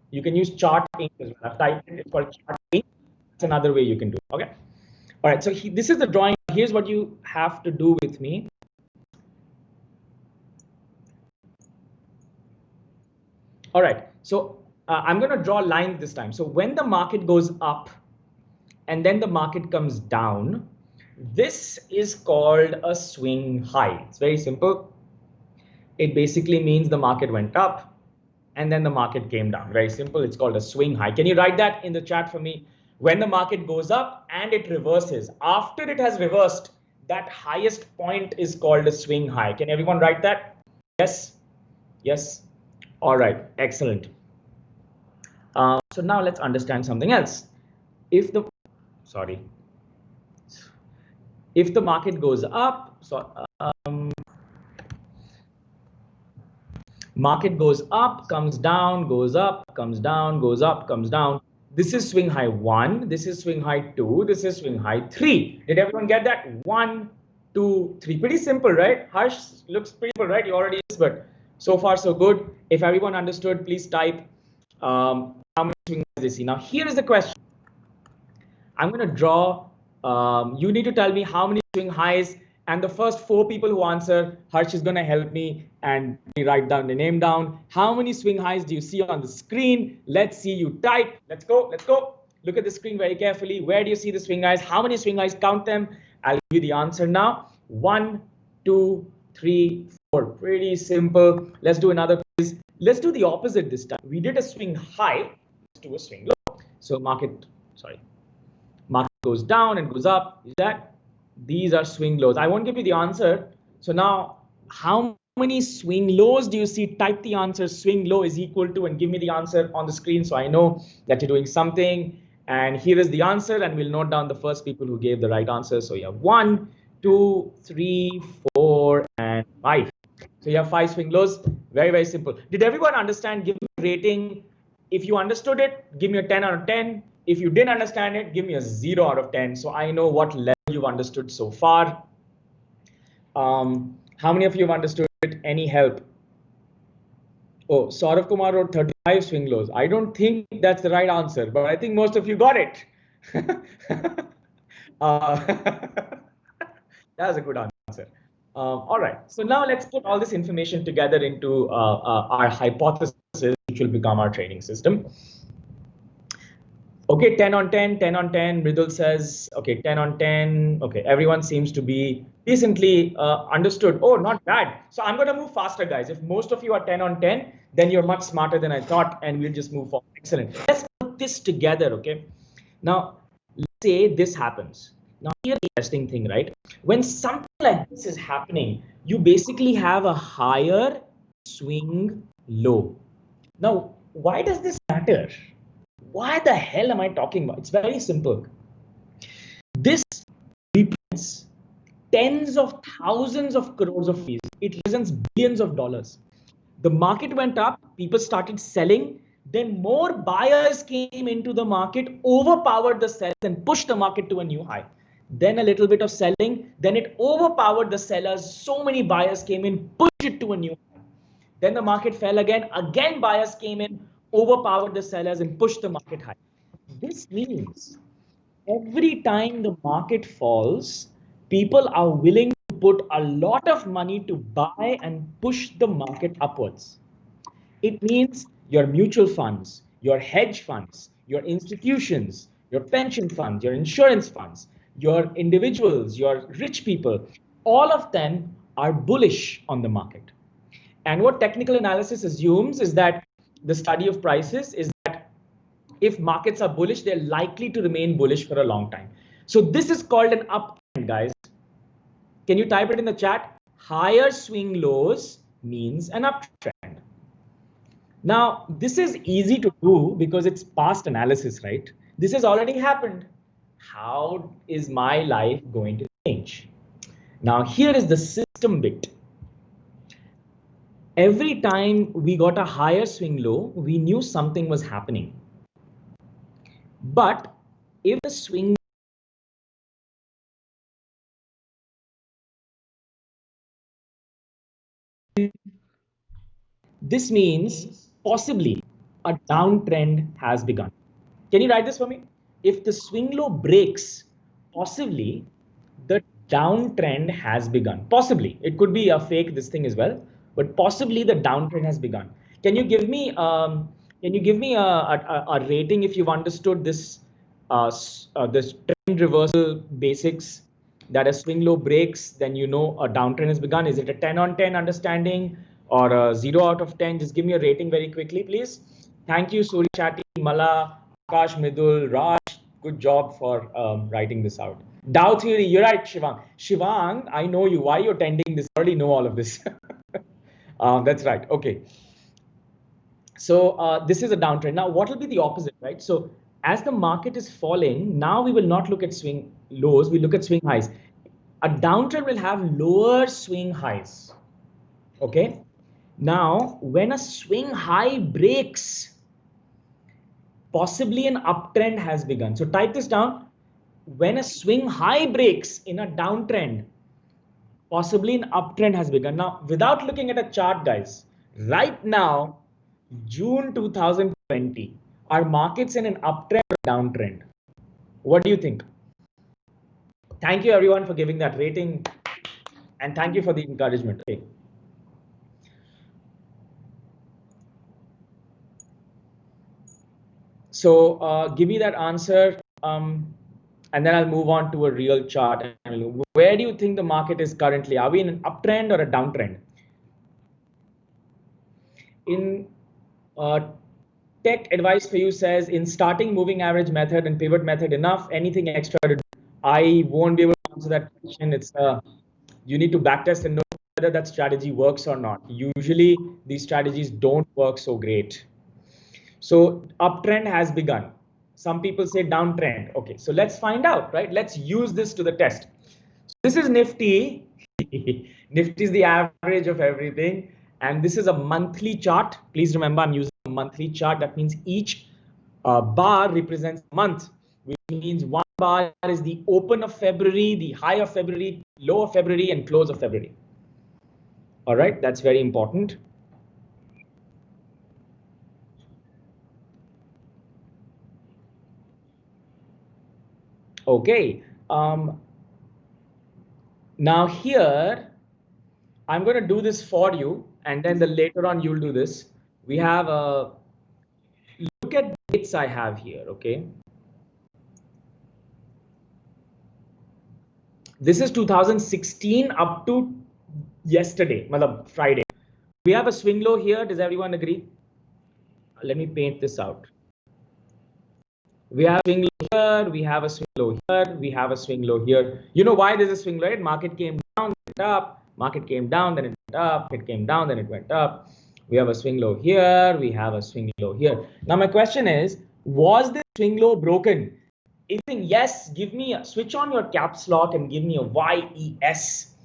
You can use Chart Inc. as well. I've typed it. It's called Chart Inc. That's another way you can do it. Okay. All right. So this is the drawing. Here's what you have to do with me. All right. So I'm going to draw lines this time. So when the market goes up and then the market comes down, this is called a swing high. It's very simple. It basically means the market went up and then the market came down. Very simple. It's called a swing high. Can you write that in the chat for me? When the market goes up and it reverses, after it has reversed, that highest point is called a swing high. Can everyone write that? Yes. Yes. All right. Excellent. So now let's understand something else. if the if the market goes up, market goes up, comes down, goes up, comes down, goes up, comes down. This is swing high 1, this is swing high 2, this is swing high 3. Did everyone get that? 1, 2, 3. Pretty simple, right? Harsh, looks pretty simple, right? You already is, but so far so good. If everyone understood, please type how many swing highs they see. Now here is the question. I'm going to draw, you need to tell me how many swing highs, and the first 4 people who answer, Harsh is going to help me and write down the name down. How many swing highs do you see on the screen? Let's see you type. Let's go. Let's go. Look at the screen very carefully. Where do you see the swing highs? How many swing highs? Count them. I'll give you the answer now. 1, 2, 3, 4. Pretty simple. Let's do another quiz. Let's do the opposite this time. We did a swing high. Let's do a swing low. So market goes down and goes up. Is that? These are swing lows. I won't give you the answer. So now, how many swing lows do you see? Type the answer. Swing low is equal to, and give me the answer on the screen so I know that you're doing something. And here is the answer, and we'll note down the first people who gave the right answer. So you have 1, 2, 3, 4, and 5. So you have 5 swing lows. Very, very simple. Did everyone understand? Give me a rating. If you understood it, give me a 10 out of 10. If you didn't understand it, give me a 0 out of 10. So I know what level you've understood so far. How many of you have understood it? Any help? Oh, Saurav Kumar wrote 35 swing lows. I don't think that's the right answer, but I think most of you got it. That was a good answer. All right. So now let's put all this information together into our hypothesis, which will become our training system. Okay, 10 on 10, 10 on 10. Mridul says, okay, 10 on 10. Okay, everyone seems to be decently understood. Oh, not bad. So I'm going to move faster, guys. If most of you are 10 on 10, then you're much smarter than I thought, and we'll just move forward. Excellent. Let's put this together, okay? Now, let's say this happens. Now, here's the interesting thing, right? When something like this is happening, you basically have a higher swing low. Now, why does this matter? Why the hell am I talking about? It's very simple. This represents tens of thousands of crores of fees. It represents billions of dollars. The market went up, people started selling, then more buyers came into the market, overpowered the sellers and pushed the market to a new high. Then a little bit of selling, then it overpowered the sellers, so many buyers came in, pushed it to a new high. Then the market fell again buyers came in, overpowered the sellers and pushed the market high. This means every time the market falls, people are willing to put a lot of money to buy and push the market upwards. It means your mutual funds, your hedge funds, your institutions, your pension funds, your insurance funds, your individuals, your rich people, all of them are bullish on the market. And what technical analysis assumes is that the study of prices is that if markets are bullish, they're likely to remain bullish for a long time. So this is called an uptrend, guys. Can you type it in the chat? Higher swing lows means an uptrend. Now, this is easy to do because it's past analysis, right? This has already happened. How is my life going to change? Now, here is the system bit. Every time we got a higher swing low, we knew something was happening. But if the swing this means possibly a downtrend has begun. Can you write this for me? If the swing low breaks, possibly the downtrend has begun. Possibly. It could be a fake this thing as well, but possibly the downtrend has begun. Can you give me a rating if you've understood this this trend reversal basics, that a swing low breaks, then you know a downtrend has begun? Is it a 10 on 10 understanding or a 0 out of 10? Just give me a rating very quickly, please. Thank you, Suri Chatti, Mala, Akash, Midul, Raj. Good job for writing this out. Dow theory, you're right, Shivang. Shivang, I know you. Why you're attending this? I already know all of this. That's right. Okay. So this is a downtrend. Now, what will be the opposite, right? So as the market is falling, now we will not look at swing lows, we look at swing highs. A downtrend will have lower swing highs. Okay. Now, when a swing high breaks, possibly an uptrend has begun. So type this down. When a swing high breaks in a downtrend, possibly an uptrend has begun. Now, without looking at a chart, guys, right now, June 2020, are markets in an uptrend or downtrend? What do you think? Thank you everyone for giving that rating, and thank you for the encouragement. Okay. So give me that answer, and then I'll move on to a real chart. Where do you think the market is currently? Are we in an uptrend or a downtrend? In tech advice for you says, in starting moving average method and pivot method enough, anything extra to do? I won't be able to answer that question. It's you need to backtest and know whether that strategy works or not. Usually these strategies don't work so great. So uptrend has begun. Some people say downtrend. Okay, so let's find out, right? Let's use this to the test. So this is Nifty. Nifty is the average of everything. And this is a monthly chart. Please remember, I'm using a monthly chart. That means each bar represents a month, which means one bar is the open of February, the high of February, low of February, and close of February. All right, that's very important. Okay. Now here, I'm going to do this for you, and then later on you'll do this. We have a look at dates I have here. Okay. This is 2016 up to yesterday, Friday. We have a swing low here. Does everyone agree? Let me paint this out. We have a swing low here, we have a swing low here, we have a swing low here. You know why there's a swing low, right? Market came down, then it went up, market came down, then it went up, it came down, then it went up. We have a swing low here, we have a swing low here. Now my question is, was this swing low broken? If you think yes, give me switch on your caps lock and give me a YES,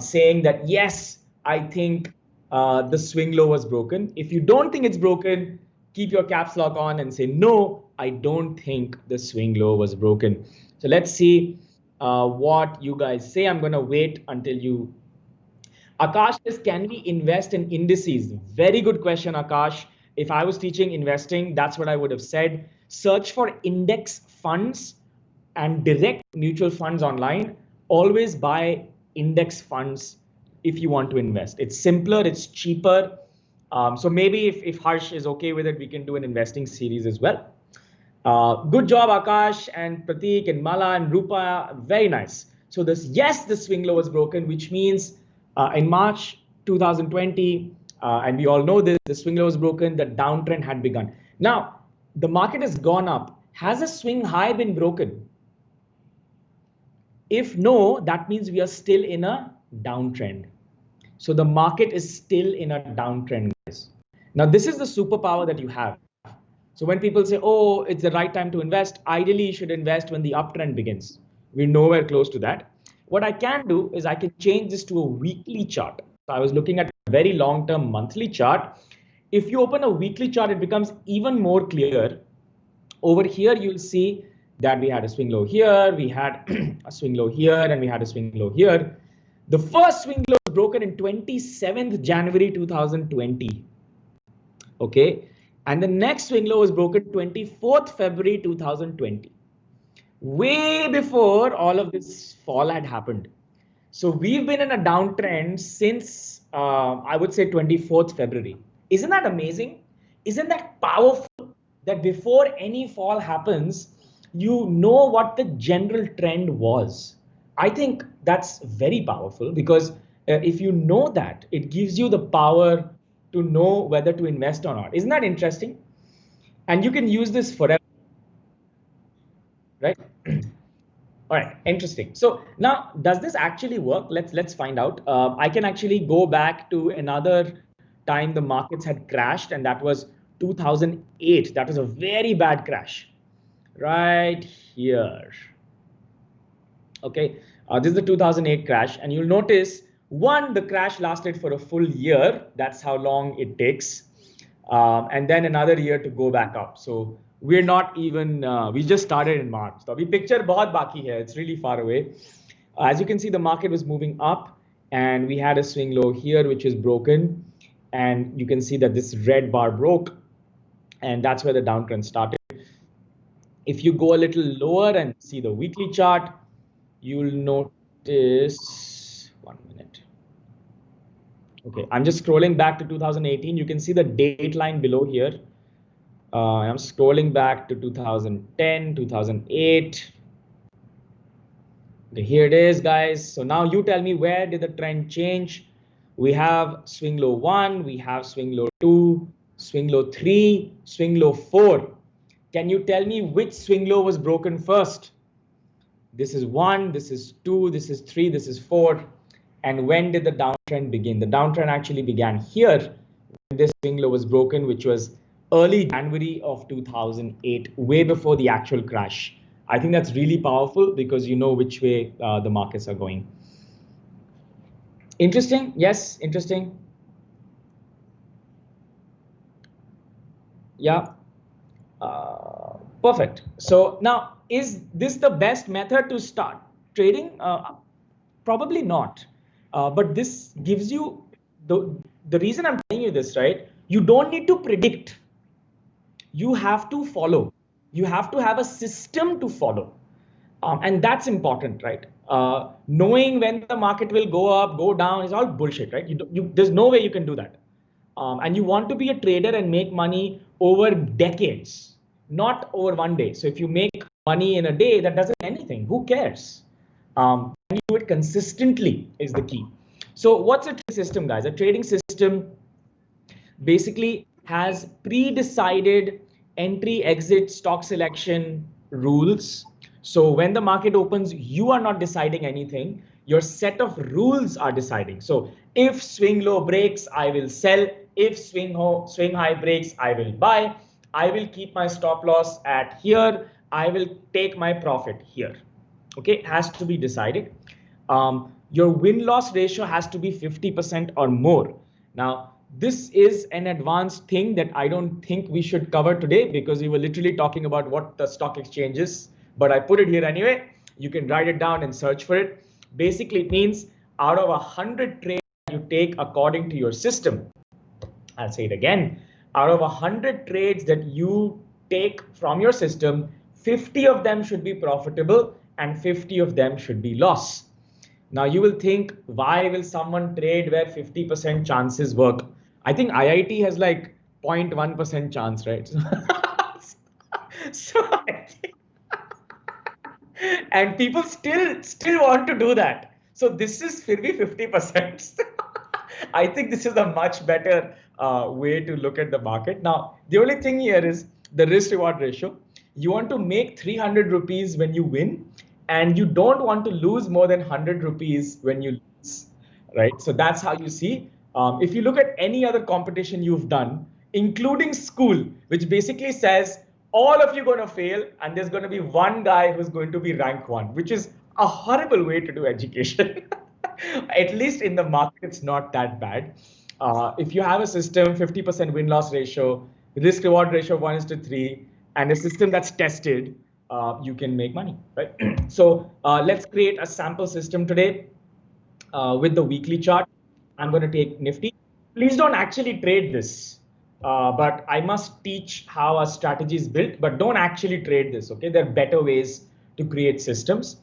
saying that yes, I think the swing low was broken. If you don't think it's broken, keep your caps lock on and say no, I don't think the swing low was broken. So let's see what you guys say. I'm going to wait until you. Akash says, can we invest in indices? Very good question, Akash. If I was teaching investing, that's what I would have said. Search for index funds and direct mutual funds online. Always buy index funds if you want to invest. It's simpler, it's cheaper. So maybe if Harsh is okay with it, we can do an investing series as well. Good job, Akash and Prateek and Mala and Rupa. Very nice. So yes, the swing low was broken, which means in March 2020, and we all know this, the swing low was broken, the downtrend had begun. Now, the market has gone up. Has a swing high been broken? If no, that means we are still in a downtrend. So the market is still in a downtrend, guys. Now, this is the superpower that you have. So when people say, oh, it's the right time to invest, ideally you should invest when the uptrend begins. We're nowhere close to that. What I can do is I can change this to a weekly chart. So I was looking at a very long-term monthly chart. If you open a weekly chart, it becomes even more clear. Over here, you'll see that we had a swing low here, we had a swing low here, and we had a swing low here. The first swing low was broken in 27th January 2020. Okay. And the next swing low was broken 24th February 2020. Way before all of this fall had happened. So we've been in a downtrend since, I would say 24th February. Isn't that amazing? Isn't that powerful that before any fall happens, you know what the general trend was? I think that's very powerful because if you know that, it gives you the power to know whether to invest or not. Isn't that interesting? And you can use this forever, right? All right, interesting. So now, does this actually work? Let's find out. I can actually go back to another time the markets had crashed, and that was 2008. That was a very bad crash. right here. Okay, this is the 2008 crash, and you'll notice the crash lasted for a full year. That's how long it takes, and then another year to go back up. So we're not even we just started in March. So we picture bahut baki here. It's really far away. As you can see, the market was moving up, and we had a swing low here, which is broken, and you can see that this red bar broke, and that's where the downtrend started. If you go a little lower and see the weekly chart, you'll notice, 1 minute. Okay, I'm just scrolling back to 2018. You can see the date line below here. I'm scrolling back to 2010, 2008. Okay, here it is, guys. So now you tell me, where did the trend change? We have swing low 1, we have swing low 2, swing low 3, swing low 4. Can you tell me which swing low was broken first? This is 1, this is 2, this is 3, this is 4. And when did the downtrend begin? The downtrend actually began here when this swing low was broken, which was early January of 2008, way before the actual crash. I think that's really powerful because you know which way the markets are going. Interesting? Yes, interesting. Yeah. Perfect. So now, is this the best method to start trading? Probably not. But this gives you the reason I'm telling you this, right? You don't need to predict. You have to follow. You have to have a system to follow. And that's important, right? Knowing when the market will go up, go down is all bullshit, right? There's no way you can do that. And you want to be a trader and make money over decades, not over one day. So if you make money in a day, that doesn't mean anything. Who cares? And you do it consistently is the key. So what's a trading system, guys? A trading system basically has pre-decided entry, exit, stock selection rules. So when the market opens, you are not deciding anything. Your set of rules are deciding. So if swing low breaks, I will sell. If swing high breaks, I will buy. I will keep my stop loss at here. I will take my profit here. Okay, it has to be decided. Your win-loss ratio has to be 50% or more. Now, this is an advanced thing that I don't think we should cover today because we were literally talking about what the stock exchange is, but I put it here anyway. You can write it down and search for it. Basically, it means out of 100 trades you take according to your system, I'll say it again, out of 100 trades that you take from your system, 50 of them should be profitable and 50 of them should be loss. Now you will think, why will someone trade where 50% chances work? I think IIT has like 0.1% chance, right? So I think, and people still want to do that. So this is फिर भी 50%. I think this is a much better way to look at the market. Now, the only thing here is the risk reward ratio. You want to make 300 rupees when you win, and you don't want to lose more than 100 rupees when you lose, right? So that's how you see. If you look at any other competition you've done, including school, which basically says all of you are going to fail and there's going to be one guy who's going to be rank 1, which is a horrible way to do education. At least in the market, it's not that bad. If you have a system, 50% win-loss ratio, risk-reward ratio 1:3, and a system that's tested, you can make money, right? So let's create a sample system today with the weekly chart. I'm going to take Nifty. Please don't actually trade this, but I must teach how a strategy is built, but don't actually trade this, okay? There are better ways to create systems.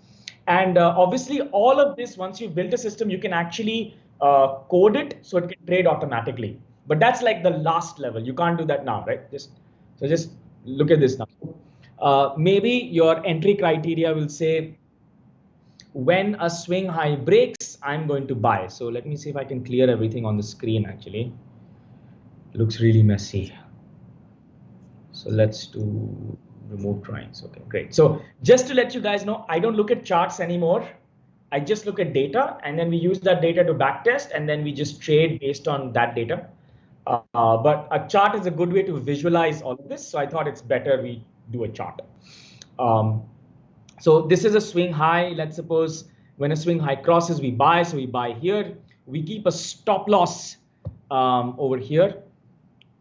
And obviously, all of this, once you've built a system, you can actually code it so it can trade automatically. But that's like the last level. You can't do that now, right? Just look at this now. Maybe your entry criteria will say, when a swing high breaks, I'm going to buy. So let me see if I can clear everything on the screen. Actually, it looks really messy. So let's do remove drawings. Okay, great. So just to let you guys know, I don't look at charts anymore. I just look at data, and then we use that data to backtest, and then we just trade based on that data. But a chart is a good way to visualize all of this. So I thought it's better we do a chart. So this is a swing high. Let's suppose when a swing high crosses, we buy. So we buy here. We keep a stop loss over here.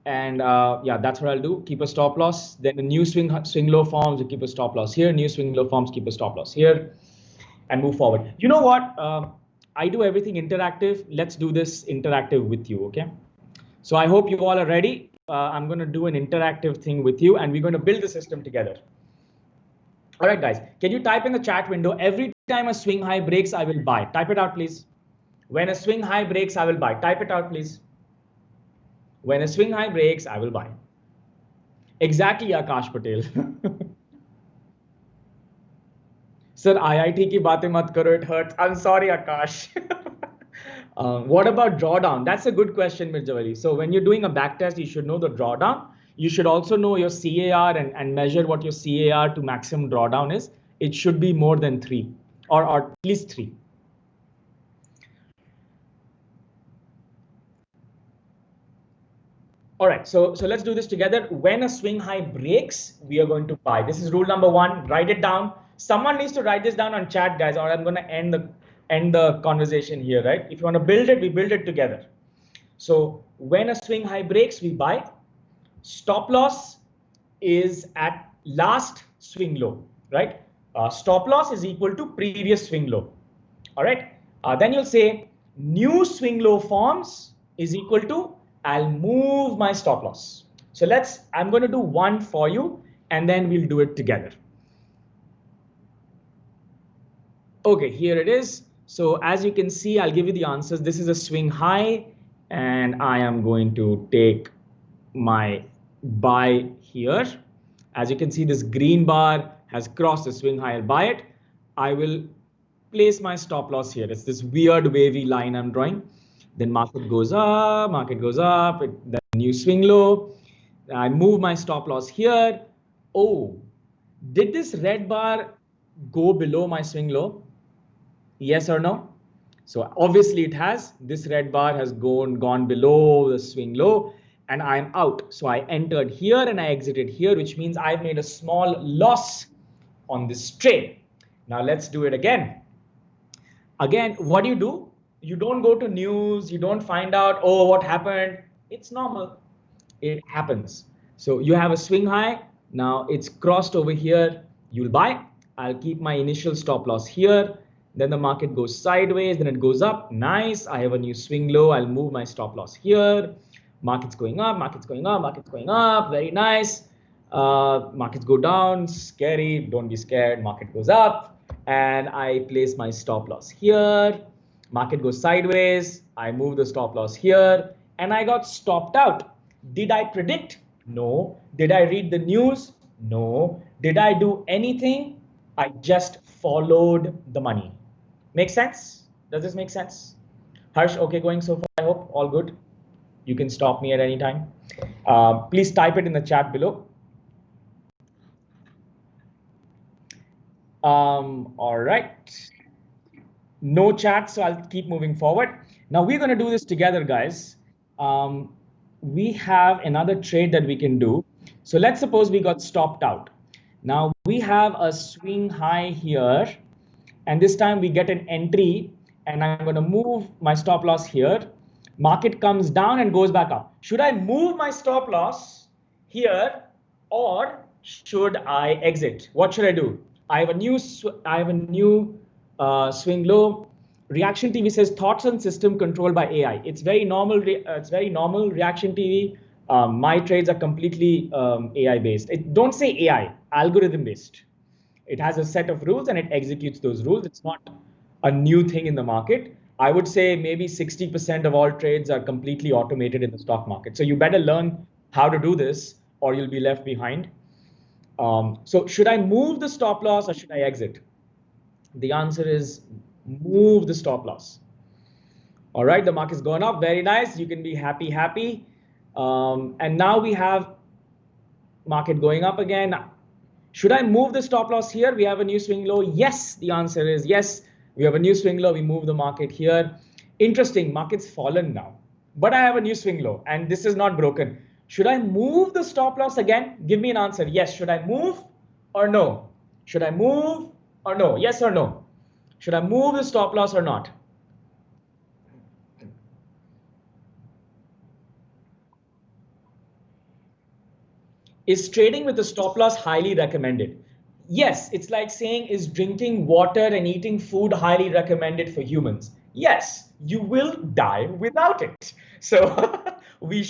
And yeah, that's what I'll do. Keep a stop loss. Then the new swing low forms, we keep a stop loss here. New swing low forms, keep a stop loss here, and move forward. You know what? I do everything interactive. Let's do this interactive with you, okay? So I hope you all are ready. I'm going to do an interactive thing with you, and we're going to build the system together. All right, guys, can you type in the chat window, every time a swing high breaks, I will buy? Type it out, please. When a swing high breaks, I will buy. Type it out, please. When a swing high breaks, I will buy. Exactly, Akash Patel. Sir, IIT ki baatein mat karo, it hurts. I'm sorry, Akash. What about drawdown? That's a good question, Mirjawali. So when you're doing a back test, you should know the drawdown. You should also know your CAR and measure what your CAR to maximum drawdown is. It should be more than 3 or at least 3. All right, so let's do this together. When a swing high breaks, we are going to buy. This is rule number 1. Write it down. Someone needs to write this down on chat, guys, or I'm going to end the conversation here, right? If you want to build it, we build it together. So when a swing high breaks, we buy. Stop loss is at last swing low, right? Stop loss is equal to previous swing low. All right. Then you'll say new swing low forms is equal to I'll move my stop loss. So I'm going to do one for you and then we'll do it together. Okay, here it is. So as you can see, I'll give you the answers. This is a swing high and I am going to take my buy here. As you can see, this green bar has crossed the swing high. I'll buy it. I will place my stop loss here. It's this weird wavy line I'm drawing. Then market goes up, then new swing low. I move my stop loss here. Oh, did this red bar go below my swing low? Yes or no? So obviously it has. This red bar has gone below the swing low and I'm out. So I entered here and I exited here, which means I've made a small loss on this trade. Now let's do it again. Again, what do? You don't go to news, you don't find out, oh, what happened? It's normal. It happens. So you have a swing high. Now it's crossed over here. You'll buy. I'll keep my initial stop loss here. Then the market goes sideways, then it goes up. Nice. I have a new swing low. I'll move my stop loss here. Market's going up, market's going up, market's going up. Very nice. Markets go down. Scary. Don't be scared. Market goes up. And I place my stop loss here. Market goes sideways. I move the stop loss here. And I got stopped out. Did I predict? No. Did I read the news? No. Did I do anything? I just followed the money. Make sense? Does this make sense? Harsh, okay going so far, I hope? All good? You can stop me at any time. Please type it in the chat below. All right. No chat, so I'll keep moving forward. Now we're going to do this together, guys. We have another trade that we can do. So let's suppose we got stopped out. Now we have a swing high here, and this time we get an entry, and I'm going to move my stop loss here. Market comes down and goes back up. Should I move my stop loss here, or should I exit? What should I do? I have a new swing low. Reaction TV says thoughts on system controlled by AI. It's very normal. Reaction TV. My trades are completely AI based. Don't say AI, algorithm based. It has a set of rules and it executes those rules. It's not a new thing in the market. I would say maybe 60% of all trades are completely automated in the stock market. So you better learn how to do this or you'll be left behind. So should I move the stop loss or should I exit? The answer is move the stop loss. All right, the market's gone up. Very nice. You can be happy. And now we have market going up again. Should I move the stop loss here? We have a new swing low. Yes, the answer is yes. We have a new swing low. We move the market here. Interesting, market's fallen now. But I have a new swing low and this is not broken. Should I move the stop loss again? Give me an answer. Yes, should I move or no? Should I move or no? Yes or no? Should I move the stop loss or not? Is trading with a stop loss highly recommended? Yes, it's like saying, is drinking water and eating food highly recommended for humans? Yes, you will die without it. So we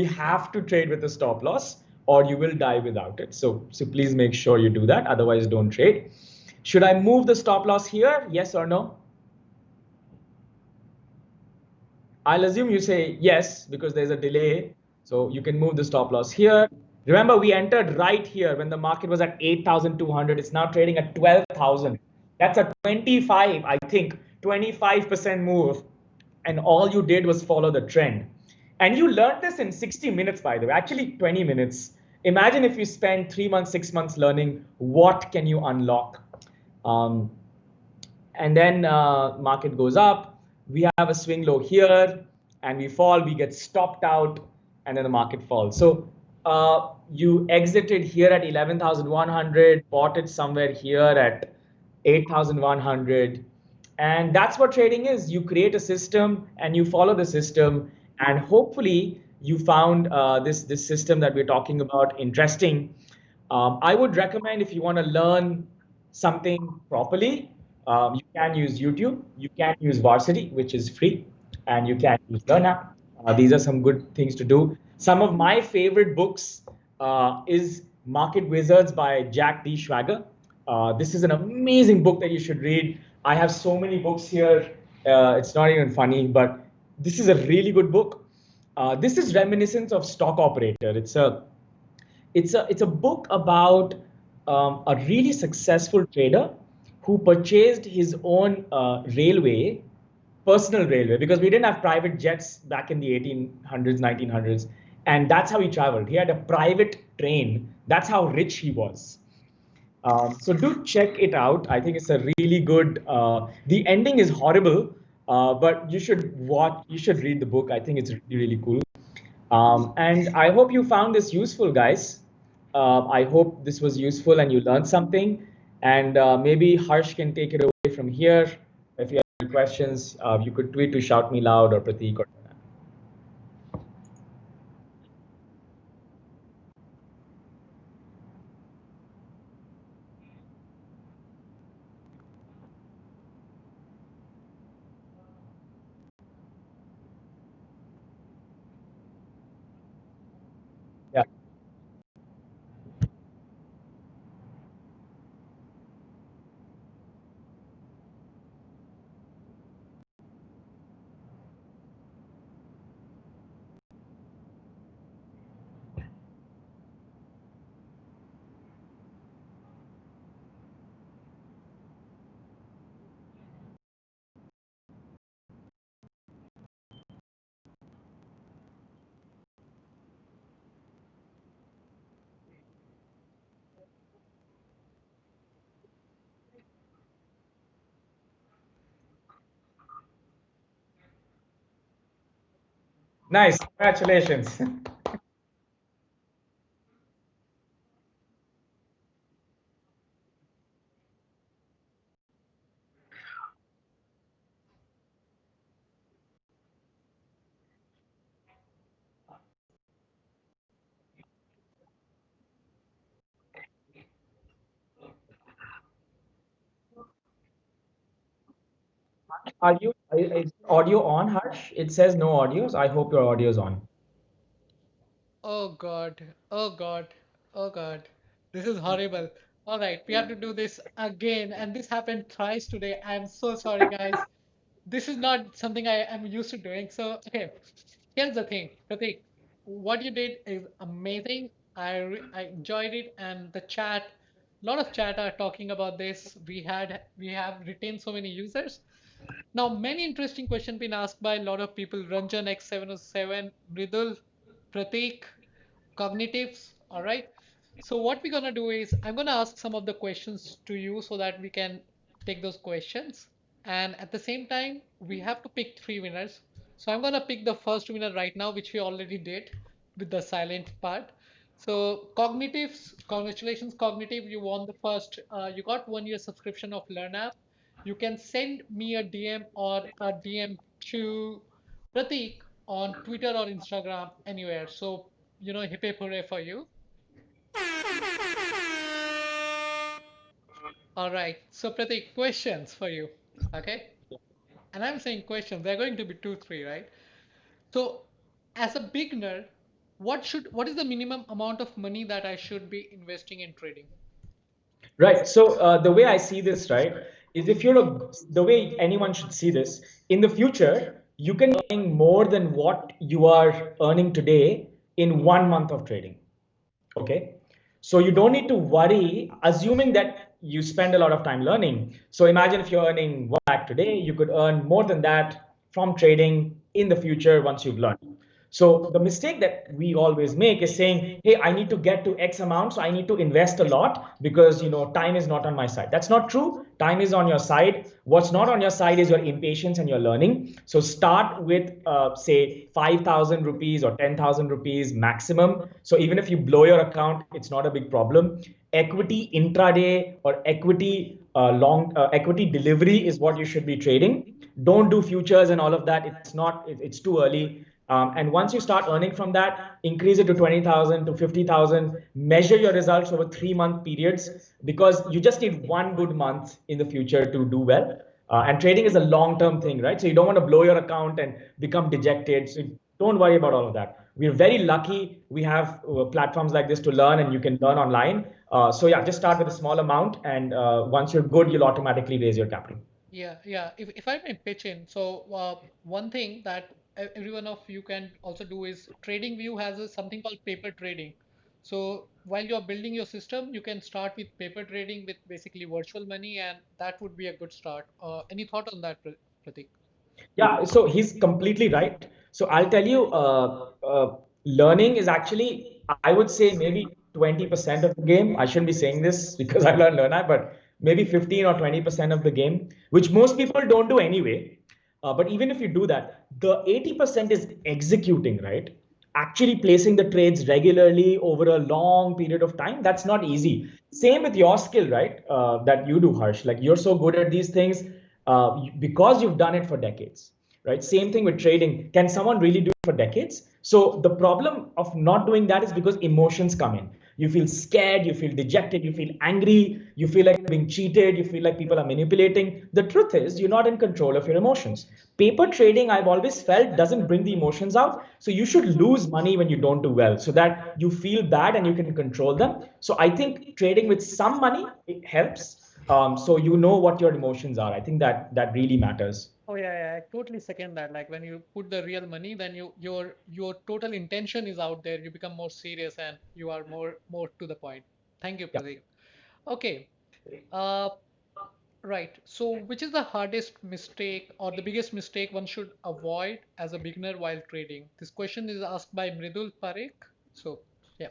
have to trade with a stop loss, or you will die without it. So please make sure you do that. Otherwise, don't trade. Should I move the stop loss here? Yes or no? I'll assume you say yes because there's a delay. So you can move the stop loss here. Remember, we entered right here when the market was at 8,200. It's now trading at 12,000. That's a 25, I think, 25% move. And all you did was follow the trend. And you learned this in 60 minutes, by the way, actually 20 minutes. Imagine if you spend 3 months, 6 months learning what can you unlock. Um, and then market goes up, we have a swing low here, and we fall, we get stopped out, and then the market falls. So you exited here at 11,100, bought it somewhere here at 8,100, and that's what trading is. You create a system and you follow the system, and hopefully you found this system that we're talking about interesting. I would recommend, if you want to learn something properly, you can use YouTube, you can use Varsity, which is free, and you can use Learnapp. These are some good things to do. Some of my favorite books is Market Wizards by Jack D. Schwager. This is an amazing book that you should read. I have so many books here. It's not even funny, but this is a really good book. This is reminiscent of Stock Operator. It's a book about a really successful trader who purchased his own personal railway, because we didn't have private jets back in the 1800s, 1900s, and that's how he traveled. He had a private train. That's how rich he was. So do check it out. I think it's a really good. The ending is horrible, but you should watch. You should read the book. I think it's really, really cool. And I hope you found this useful, guys. I hope this was useful and you learned something. And maybe Harsh can take it away from here. If you have any questions, you could tweet to Shout Me Loud or Prateek or. Yeah. Nice. Congratulations. Is audio on, Harsh? It says no audios. I hope your audio is on. Oh God, oh God, oh God. This is horrible. All right, we have to do this again, and this happened thrice today. I'm so sorry, guys. This is not something I am used to doing. So, okay, here's the thing, Prateek. What you did is amazing. I enjoyed it, and the chat, a lot of chat are talking about this. We have retained so many users. Now, many interesting questions been asked by a lot of people. Ranjan X707, Mridul, Prateek, cognitives. All right. So what we're gonna do is I'm gonna ask some of the questions to you so that we can take those questions. And at the same time, we have to pick three winners. So I'm gonna pick the first winner right now, which we already did with the silent part. So Cognitives, congratulations, Cognitive. You won the first. You got 1 year subscription of Learnapp. You can send me a DM or a DM to Prateek on Twitter or Instagram, anywhere. So hip hip hooray for you. All right. So Prateek, questions for you. Okay. And I'm saying questions. They're going to be two, three, right? So as a beginner, what is the minimum amount of money that I should be investing in trading? Right. So the way I see this, right, is if you're the way anyone should see this, in the future, you can earn more than what you are earning today in 1 month of trading. Okay. So you don't need to worry, assuming that you spend a lot of time learning. So imagine if you're earning 1 lakh today, you could earn more than that from trading in the future once you've learned. So the mistake that we always make is saying, hey, I need to get to X amount, so I need to invest a lot because time is not on my side. That's not true. Time is on your side. What's not on your side is your impatience and your learning. So start with say 5,000 rupees or 10,000 rupees maximum. So even if you blow your account, it's not a big problem. Equity intraday or equity delivery is what you should be trading. Don't do futures and all of that. It's too early. And once you start earning from that, increase it to 20,000 to 50,000. Measure your results over 3 month periods because you just need one good month in the future to do well. And trading is a long term thing, right? So you don't want to blow your account and become dejected. So don't worry about all of that. We're very lucky we have platforms like this to learn, and you can learn online. So yeah, just start with a small amount, and once you're good, you'll automatically raise your capital. Yeah, yeah. If I may pitch in, so one thing that every one of you can also do is TradingView has something called paper trading. So while you're building your system, you can start with paper trading with basically virtual money, and that would be a good start. Any thought on that, Prateek? Yeah, so he's completely right. So I'll tell you, learning is actually, I would say, maybe 20% of the game. I shouldn't be saying this because I learned Learnapp, but maybe 15 or 20% of the game, which most people don't do anyway. But even if you do that, the 80% is executing, right? Actually placing the trades regularly over a long period of time. That's not easy. Same with your skill, right? That you do, Harsh. Like you're so good at these things because you've done it for decades, right? Same thing with trading. Can someone really do it for decades? So the problem of not doing that is because emotions come in. You feel scared, you feel dejected, you feel angry, you feel like being cheated, you feel like people are manipulating. The truth is, you're not in control of your emotions. Paper trading, I've always felt, doesn't bring the emotions out. So you should lose money when you don't do well so that you feel bad and you can control them. So I think trading with some money, it helps. So you know what your emotions are. I think that really matters. Oh yeah, yeah, I totally second that. Like when you put the real money, then your total intention is out there. You become more serious and you are more to the point. Thank you, Yeah. Pradeep. Okay. Uh, right. So which is the hardest mistake or the biggest mistake one should avoid as a beginner while trading? This question is asked by Mridul Parekh. So yeah.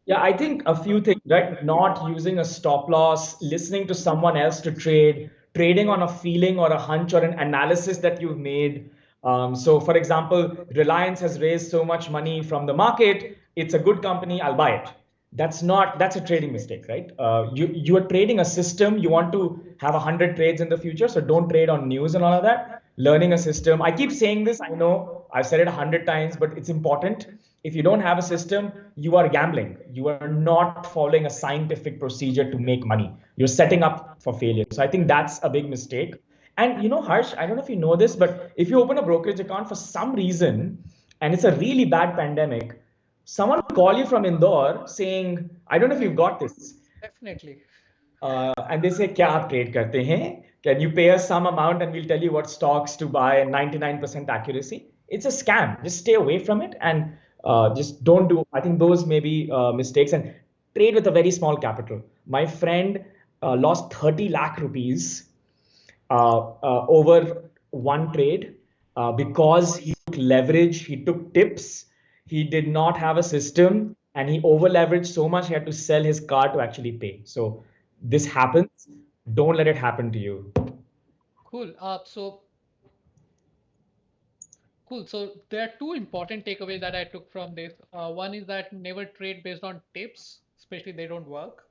Yeah, I think a few things, right? Not using a stop loss, listening to someone else to trade, trading on a feeling or a hunch or an analysis that you've made. So, for example, Reliance has raised so much money from the market. It's a good company. I'll buy it. That's a trading mistake, right? You are trading a system. You want to have 100 trades in the future, so don't trade on news and all of that. Learning a system. I keep saying this. I know I've said it 100 times, but it's important. If you don't have a system, you are gambling. You are not following a scientific procedure to make money. You're setting up for failure. So I think that's a big mistake. And Harsh, I don't know if you know this, but if you open a brokerage account for some reason, and it's a really bad pandemic, someone will call you from Indore saying, I don't know if you've got this. Definitely. And they say, क्या आप trade करते हैं? Can you pay us some amount and we'll tell you what stocks to buy and 99% accuracy? It's a scam. Just stay away from it and just don't do. I think those may be mistakes and trade with a very small capital. My friend lost 30 lakh rupees over one trade because he took leverage, he took tips, he did not have a system, and he over leveraged so much he had to sell his car to actually pay. So this happens. Don't let it happen to you. Cool. So Cool. So there are two important takeaways that I took from this. One is that never trade based on tips, especially they don't work,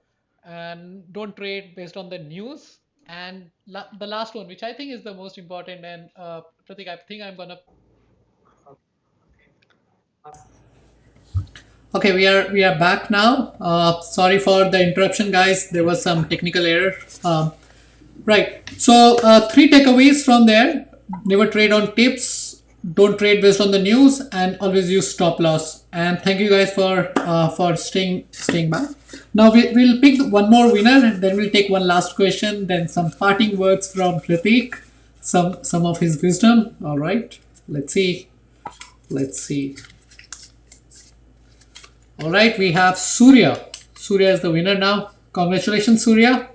and don't trade based on the news. And the last one, which I think is the most important, and Pratik, I think I'm gonna. Okay, we are back now. Sorry for the interruption, guys. There was some technical error. Right. So three takeaways from there: never trade on tips, don't trade based on the news, and always use stop loss. And thank you guys for staying back. Now we'll pick one more winner, and then we'll take one last question, then some parting words from Prateek, some of his wisdom. All right. Let's see. Let's see. All right, we have Surya. Surya is the winner now. Congratulations, Surya.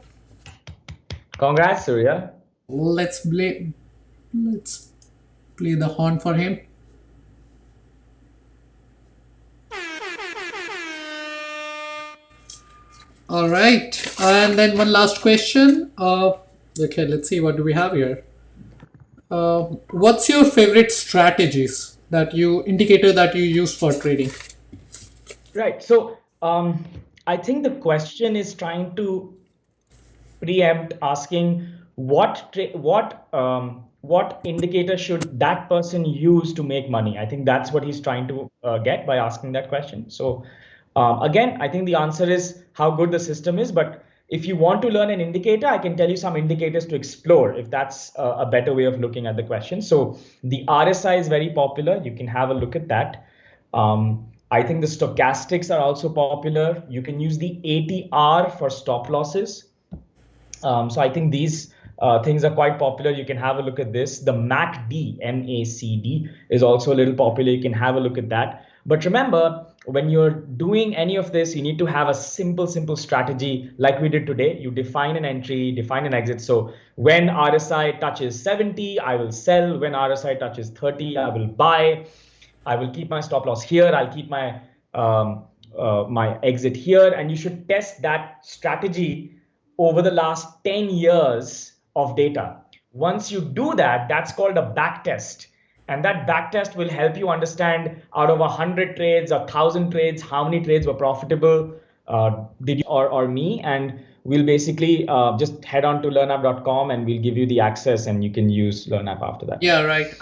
Congrats, Surya. Let's play the horn for him. All right, and then one last question. Okay, let's see what do we have here. What's your favorite strategies that you indicator that you use for trading? Right. So I think the question is trying to preempt asking what indicator should that person use to make money. I think that's what he's trying to get by asking that question. So again, I think the answer is how good the system is. But if you want to learn an indicator, I can tell you some indicators to explore if that's a better way of looking at the question. So the RSI is very popular. You can have a look at that. I think the stochastics are also popular. You can use the ATR for stop losses. So I think these things are quite popular. You can have a look at this. The MACD, MACD, is also a little popular. You can have a look at that. But remember, when you're doing any of this, you need to have a simple strategy like we did today. You define an entry, define an exit. So when RSI touches 70, I will sell. When RSI touches 30, I will buy. I will keep my stop loss here. I'll keep my my exit here. And you should test that strategy over the last 10 years of data. Once you do that, that's called a back test. And that back test will help you understand out of 100 trades or 1,000 trades, how many trades were profitable, did you or me. And we'll basically just head on to learnapp.com and we'll give you the access and you can use Learnapp after that. Yeah, right.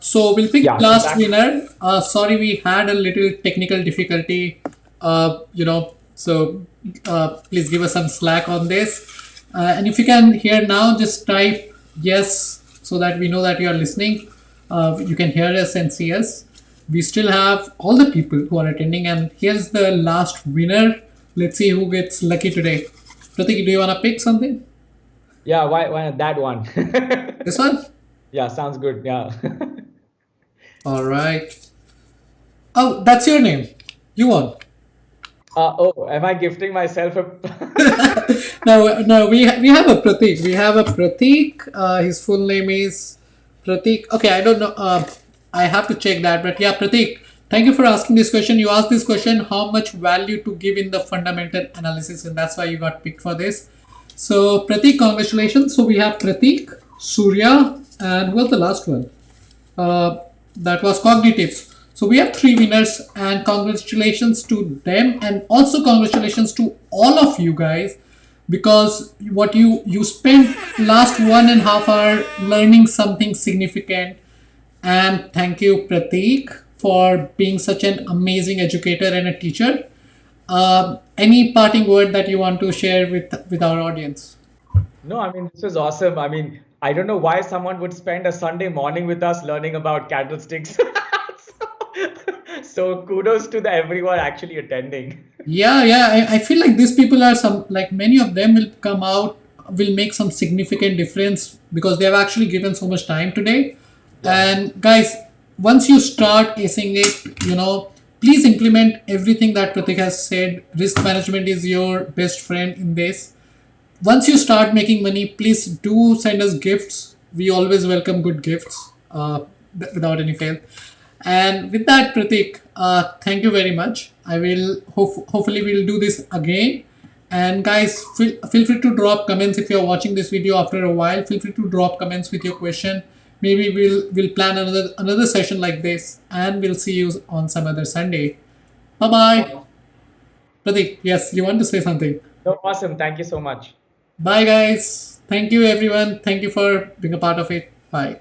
So we'll pick last winner. Sorry, we had a little technical difficulty. So please give us some slack on this. And if you can hear now, just type yes so that we know that you are listening. You can hear us and see us. We still have all the people who are attending, and here's the last winner. Let's see who gets lucky today. Prateek, do you want to pick something? Yeah, why not that one? This one? Yeah, sounds good. Yeah. All right. Oh, that's your name. You won. Oh, am I gifting myself a? No, we have a Prateek. We have a Prateek. His full name is Prateek. Okay, I don't know. I have to check that, but yeah, Prateek. Thank you for asking this question. You asked this question: how much value to give in the fundamental analysis, and that's why you got picked for this. So Prateek, congratulations. So we have Prateek, Surya, and who was the last one? That was Cognitive. So we have three winners, and congratulations to them, and also congratulations to all of you guys, because what you spent last 1.5 hour learning something significant. And thank you, Prateek, for being such an amazing educator and a teacher. Any parting word that you want to share with our audience? No, I mean, this was awesome. I mean, I don't know why someone would spend a Sunday morning with us learning about candlesticks. So kudos to everyone actually attending. Yeah. I feel like these people are many of them will come out, will make some significant difference because they have actually given so much time today. Yeah. And guys, once you start acing it, please implement everything that Pratik has said. Risk management is your best friend in this. Once you start making money, please do send us gifts. We always welcome good gifts without any fail. And with that, Pratik, thank you very much. I will hopefully we'll do this again. And guys, feel free to drop comments if you're watching this video after a while. Feel free to drop comments with your question. Maybe we'll plan another session like this, and we'll see you on some other Sunday. Bye bye. Prateek, yes, you want to say something? No, awesome. Thank you so much. Bye, guys. Thank you, everyone. Thank you for being a part of it. Bye.